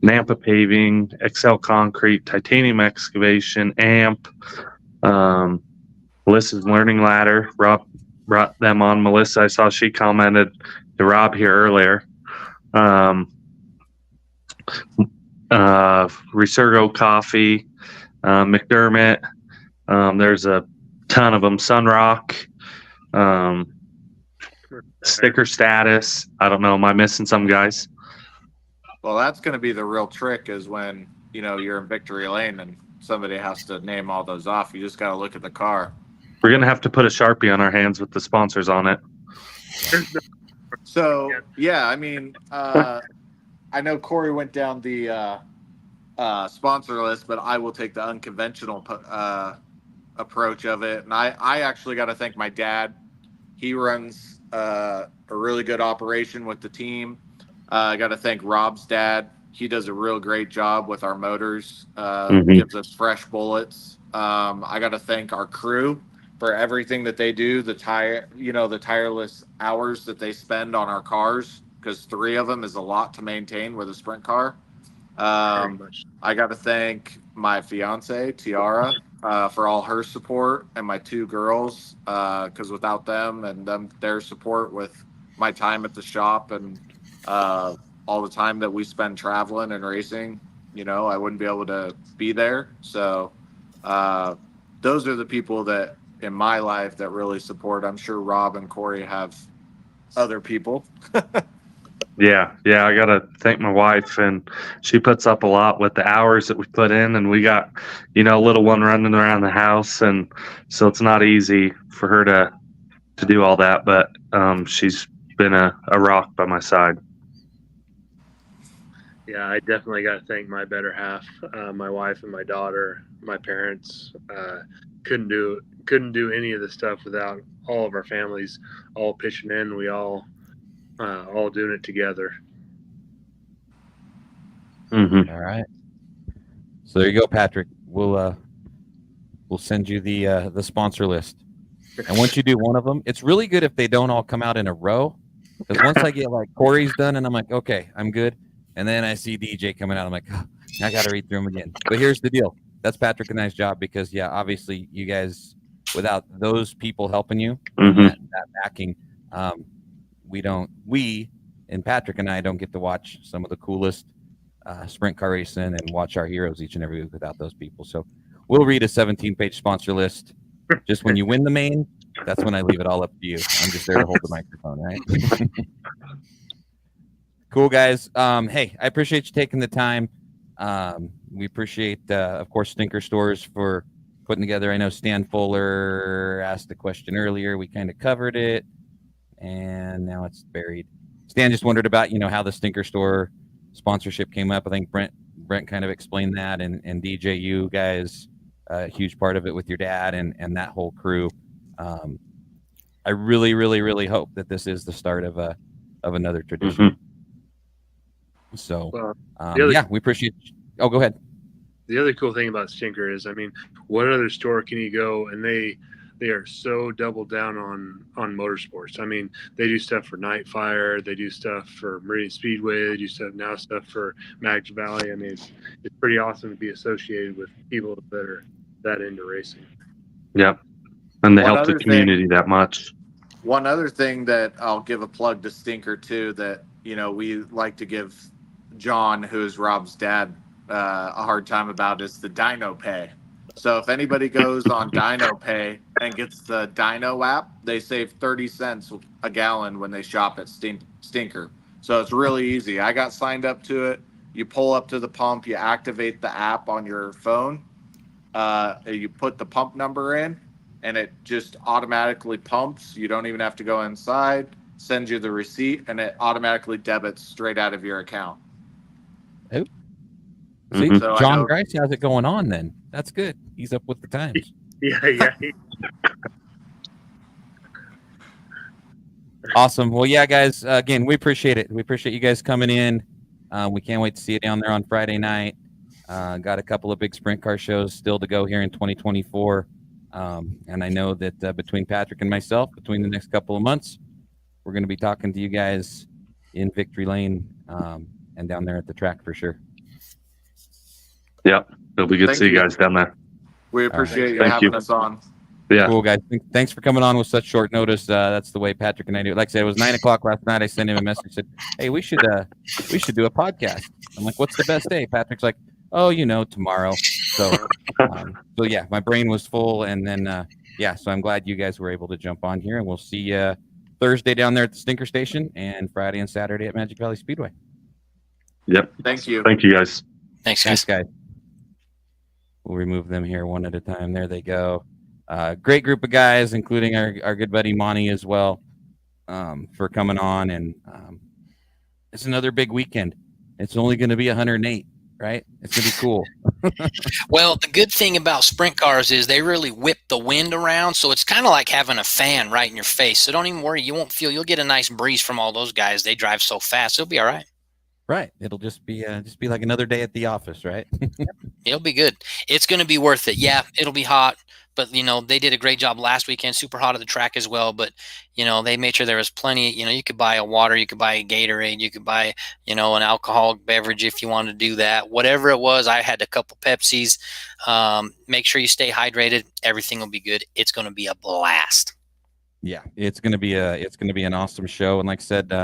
Nampa Paving, Excel Concrete, Titanium Excavation, AMP, Melissa's Learning Ladder. Rob brought them on. Melissa, I saw she commented to Rob here earlier. Resurgo Coffee, McDermott. There's a ton of them. Sunrock, Sticker Status. I don't know. Am I missing some guys? Well, that's going to be the real trick, is when you're in victory lane and somebody has to name all those off. You just got to look at the car. We're going to have to put a Sharpie on our hands with the sponsors on it. So yeah, I mean, I know Corey went down the sponsor list, but I will take the unconventional approach of it. And I actually got to thank my dad. He runs a really good operation with the team. I got to thank Rob's dad. He does a real great job with our motors, gives us fresh bullets. I got to thank our crew for everything that they do, the tireless hours that they spend on our cars, because 3 of them is a lot to maintain with a sprint car. I got to thank my fiance, Tiara, for all her support, and my 2 girls, because without them and their support with my time at the shop and all the time that we spend traveling and racing, I wouldn't be able to be there. So those are the people that in my life that really support. I'm sure Rob and Corey have other people. Yeah, I got to thank my wife, and she puts up a lot with the hours that we put in, and we got, a little one running around the house, and so it's not easy for her to do all that, but she's been a rock by my side. Yeah, I definitely got to thank my better half, my wife and my daughter, my parents. Couldn't do any of this stuff without all of our families all pitching in. We all doing it together. Mm-hmm. All right. So there you go, Patrick. We'll send you the sponsor list, and once you do one of them, it's really good if they don't all come out in a row. Because once I get like Corey's done, and I'm like, okay, I'm good, and then I see DJ coming out, I'm like, oh, I got to read through them again. But here's the deal: that's Patrick and I's job, because obviously you guys, without those people helping you, that backing, we and Patrick and I don't get to watch some of the coolest sprint car racing and watch our heroes each and every week without those people. So we'll read a 17-page sponsor list. Just when you win the main, that's when I leave it all up to you. I'm just there to hold the microphone, right? Cool, guys. Hey, I appreciate you taking the time. We appreciate, of course, Stinker Stores for putting together. I know Stan Fuller asked a question earlier. We kind of covered it, and now it's buried. Stan just wondered about, how the Stinker Store sponsorship came up. I think Brent kind of explained that, and DJ, you guys, a huge part of it with your dad and that whole crew. I really, really, really hope that this is the start of another tradition. Mm-hmm. So, we appreciate. Oh, go ahead. The other cool thing about Stinker is, what other store can you go and they are so doubled down on motorsports. They do stuff for Night Fire, they do stuff for Meridian Speedway, they do stuff for Magic Valley. It's pretty awesome to be associated with people that are that into racing. Yep, and they help the community that much. One other thing that I'll give a plug to Stinker too, that we like to give John, who is Rob's dad, a hard time about, is the Dyno Pay. So if anybody goes on Dyno Pay and gets the Dyno app, they save 30 cents a gallon when they shop at Stinker. So it's really easy. I got signed up to it. You pull up to the pump, you activate the app on your phone, you put the pump number in, and it just automatically pumps. You don't even have to go inside, sends you the receipt, and it automatically debits straight out of your account. Oh. See, so John Grice has it going on then. That's good. He's up with the times. Yeah. Awesome. Well, yeah, guys, again, we appreciate it. We appreciate you guys coming in. We can't wait to see you down there on Friday night. Got a couple of big sprint car shows still to go here in 2024. And I know that between Patrick and myself, between the next couple of months, we're going to be talking to you guys in Victory Lane and down there at the track for sure. Yep. It'll be good to see you guys down there. We appreciate you having us on. Yeah. Cool, guys. Thanks for coming on with such short notice. That's the way Patrick and I do it. Like I said, it was 9:00 last night. I sent him a message, said, "Hey, we should do a podcast." I'm like, "What's the best day?" Patrick's like, "Oh, tomorrow." So yeah, my brain was full, and then so I'm glad you guys were able to jump on here, and we'll see you Thursday down there at the Stinker Station, and Friday and Saturday at Magic Valley Speedway. Yep. Thank you. Thank you, guys. Thanks, guys. We'll remove them here one at a time. There they go. Great group of guys, including our good buddy Monty as well, for coming on. And it's another big weekend. It's only going to be 108, right? It's going to be cool. Well, the good thing about sprint cars is they really whip the wind around, so it's kind of like having a fan right in your face. So don't even worry. You'll get a nice breeze from all those guys. They drive so fast. It'll be all right. Right. It'll just be like another day at the office, right? It'll be good. It's going to be worth it. Yeah, it'll be hot, but they did a great job last weekend. Super hot at the track as well, but they made sure there was plenty. You could buy a water, you could buy a Gatorade, you could buy an alcoholic beverage if you wanted to do that. Whatever it was, I had a couple Pepsis. Make sure you stay hydrated. Everything will be good. It's going to be a blast. Yeah, it's going to be an awesome show. And like I said, we're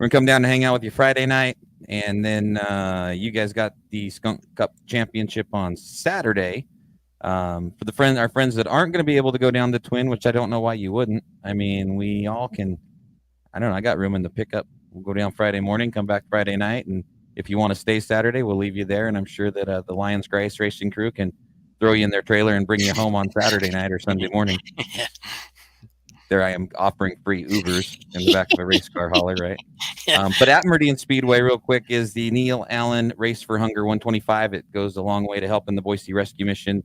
going to come down and hang out with you Friday night. And then you guys got the Skunk Cup Championship on Saturday. For our friends that aren't going to be able to go down the Twin, which I don't know why you wouldn't. We all can. I don't know. I got room in the pickup. We'll go down Friday morning, come back Friday night, and if you want to stay Saturday, we'll leave you there. And I'm sure that the Lions Grace Racing crew can throw you in their trailer and bring you home on Saturday night or Sunday morning. There I am offering free Ubers in the back of a race car hauler, right? Yeah. But at Meridian Speedway, real quick, is the Neil Allen Race for Hunger 125. It goes a long way to helping the Boise Rescue Mission.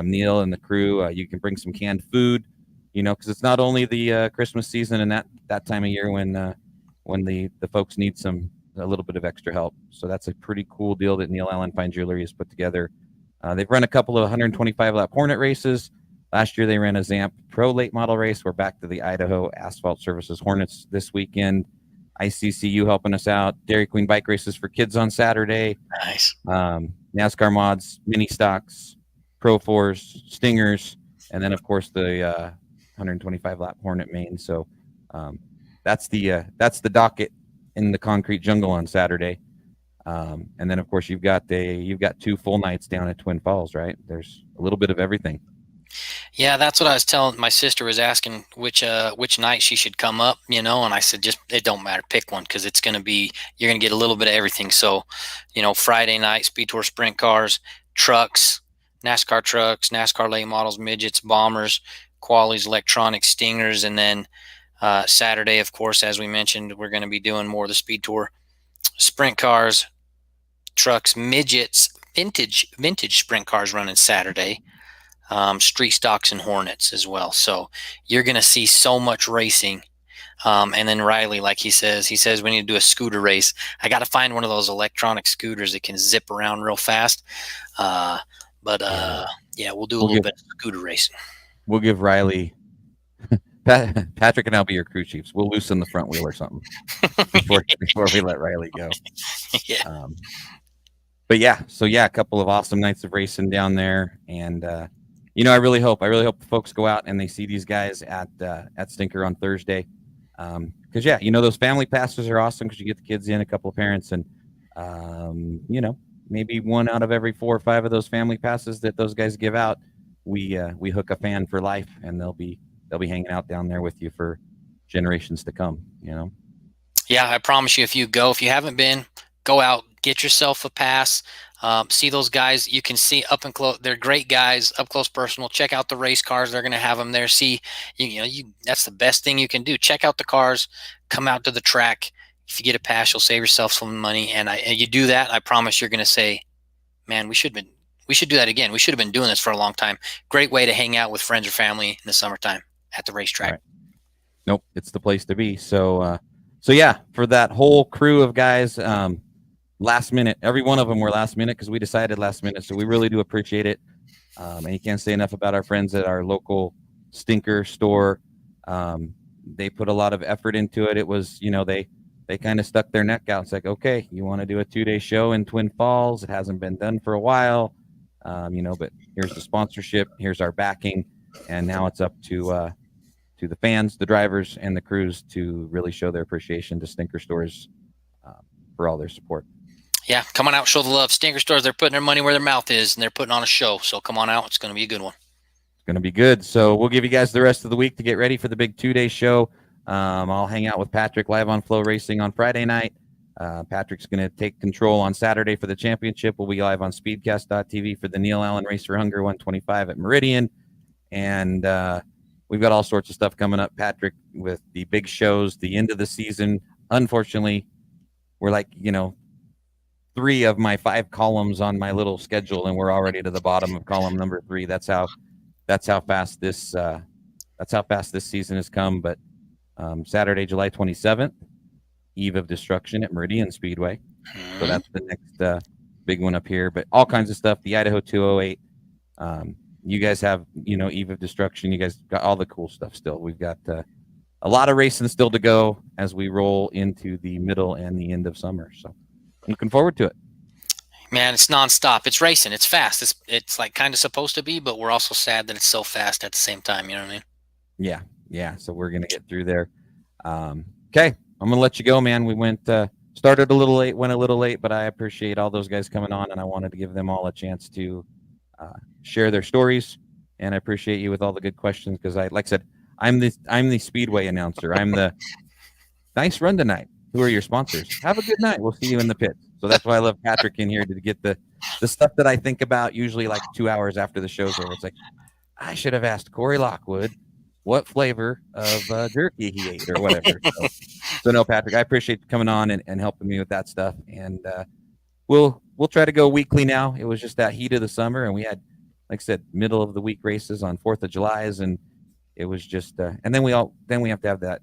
Neil and the crew, you can bring some canned food, because it's not only the Christmas season and that time of year when the folks need a little bit of extra help. So that's a pretty cool deal that Neil Allen Fine Jewelry has put together. They've run a couple of 125-lap Hornet races. Last year, they ran a ZAMP Pro late model race. We're back to the Idaho Asphalt Services Hornets this weekend. ICCU helping us out. Dairy Queen bike races for kids on Saturday. Nice. NASCAR mods, mini stocks, Pro 4s, Stingers, and then, of course, the 125-lap Hornet main. So that's the docket in the concrete jungle on Saturday. And then of course you've got 2 full nights down at Twin Falls, right? There's a little bit of everything. Yeah, that's what I was telling. My sister was asking which night she should come up, and I said, just, it don't matter, pick one, because you're gonna get a little bit of everything. So, Friday night, Speed Tour sprint cars, trucks, NASCAR late models, midgets, bombers, qualities, electronics, stingers, and then Saturday, of course, as we mentioned, we're going to be doing more of the Speed Tour sprint cars, trucks, midgets, vintage sprint cars running Saturday. Street stocks and Hornets as well. So you're going to see so much racing. And then Riley, like he says we need to do a scooter race. I got to find one of those electronic scooters that can zip around real fast. Yeah, we'll do a little bit of scooter racing. We'll give Riley, Patrick and I'll be your crew chiefs. We'll loosen the front wheel or something before we let Riley go. Yeah. But yeah, so yeah, a couple of awesome nights of racing down there, and I really hope the folks go out and they see these guys at Stinker on Thursday, because those family passes are awesome because you get the kids in, a couple of parents, and maybe 1 out of every 4 or 5 of those family passes that those guys give out, we hook a fan for life, and they'll be hanging out down there with you for generations to come. Yeah, I promise you, if you haven't been, go out, get yourself a pass. See those guys. You can see up and close. They're great guys, up close, personal. Check out the race cars. They're going to have them there. See, that's the best thing you can do. Check out the cars. Come out to the track. If you get a pass, you'll save yourself some money. And you do that, I promise you're going to say, man, we should do that again. We should have been doing this for a long time. Great way to hang out with friends or family in the summertime at the racetrack. Right. Nope, it's the place to be. So yeah, for that whole crew of guys, last minute, every one of them were last minute because we decided last minute. So we really do appreciate it. And you can't say enough about our friends at our local Stinker store. They put a lot of effort into it. It was, they kind of stuck their neck out. It's like, okay, you want to do a 2-day show in Twin Falls? It hasn't been done for a while, but here's the sponsorship, here's our backing, and now it's up to the fans, the drivers, and the crews to really show their appreciation to Stinker Stores for all their support. Yeah, come on out, show the love. Stinker Stores, they're putting their money where their mouth is, and they're putting on a show. So come on out. It's going to be a good one. It's going to be good. So we'll give you guys the rest of the week to get ready for the big 2-day show. I'll hang out with Patrick live on Flow Racing on Friday night. Patrick's going to take control on Saturday for the championship. We'll be live on Speedcast.tv for the Neil Allen Race for Hunger 125 at Meridian. And we've got all sorts of stuff coming up, Patrick, with the big shows, the end of the season. Unfortunately, we're like, 3 of my 5 columns on my little schedule, and we're already to the bottom of column number 3. That's how fast this season has come. But Saturday, July 27th, Eve of Destruction at Meridian Speedway. So that's the next big one up here. But all kinds of stuff. The Idaho 208. You guys have, Eve of Destruction. You guys got all the cool stuff still. We've got a lot of racing still to go as we roll into the middle and the end of summer. So I'm looking forward to it. Man, it's nonstop. It's racing. It's fast. It's like kind of supposed to be, but we're also sad that it's so fast at the same time. You know what I mean? Yeah. So we're going to get through there. Okay. I'm going to let you go, man. We started a little late, went a little late, but I appreciate all those guys coming on, and I wanted to give them all a chance to share their stories. And I appreciate you with all the good questions because like I said, I'm the Speedway announcer. I'm the nice run tonight. Who are your sponsors? Have a good night. We'll see you in the pits. So that's why I love Patrick in here to get the stuff that I think about usually like 2 hours after the show's over. It's like, I should have asked Corey Lockwood what flavor of jerky he ate or whatever. So no, Patrick, I appreciate you coming on and helping me with that stuff. And we'll try to go weekly now. It was just that heat of the summer, and we had, like I said, middle of the week races on 4th of July's, and it was just and then we have to have that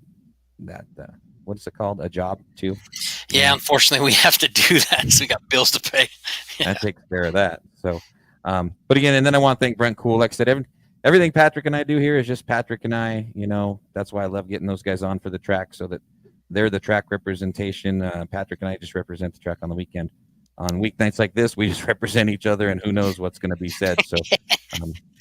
what is it called? A job too. Yeah, unfortunately, we have to do that. So we got bills to pay. Yeah. That takes care of that. So, but again, and then I want to thank Brent Cool. Like I said, everything Patrick and I do here is just Patrick and I. That's why I love getting those guys on for the track so that they're the track representation. Patrick and I just represent the track on the weekend. On weeknights like this, we just represent each other, and who knows what's going to be said. So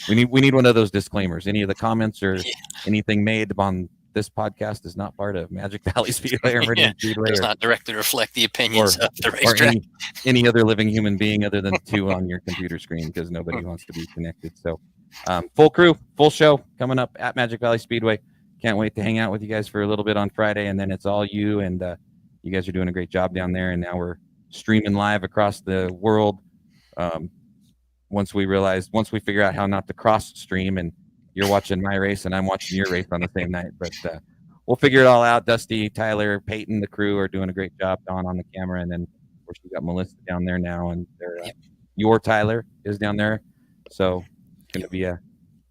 we need one of those disclaimers. Any of the comments or anything made on this podcast is not part of Magic Valley Speedway or Meridian Speedway. Does not directly reflect the opinions of the racetrack. any other living human being other than the two on your computer screen, because nobody wants to be connected. So full crew, full show coming up at Magic Valley Speedway. Can't wait to hang out with you guys for a little bit on Friday, and then it's all you, and you guys are doing a great job down there, and now we're streaming live across the world. Once we figure out how not to cross stream, and you're watching my race and I'm watching your race on the same night, but we'll figure it all out. Dusty, Tyler, Peyton, the crew are doing a great job. Don on the camera, and then of course we got Melissa down there now, and your Tyler is down there, so it's gonna be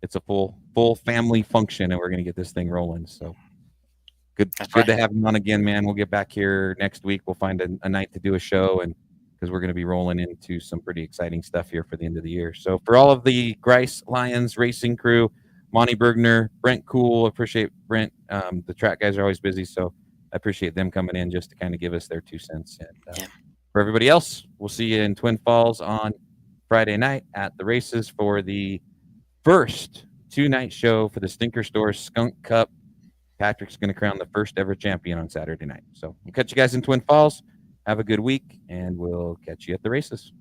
it's a full family function, and we're gonna get this thing rolling. So good to have him on again, man. We'll get back here next week. We'll find a night to do a show, and because we're going to be rolling into some pretty exciting stuff here for the end of the year. So for all of the Grice Lions racing crew, Monty Bergner, Brent Cool, appreciate Brent. The track guys are always busy, so I appreciate them coming in just to kind of give us their 2 cents. And for everybody else, we'll see you in Twin Falls on Friday night at the races for the first 2-night show for the Stinker Store Skunk Cup. Patrick's going to crown the first ever champion on Saturday night. So we'll catch you guys in Twin Falls. Have a good week, and we'll catch you at the races.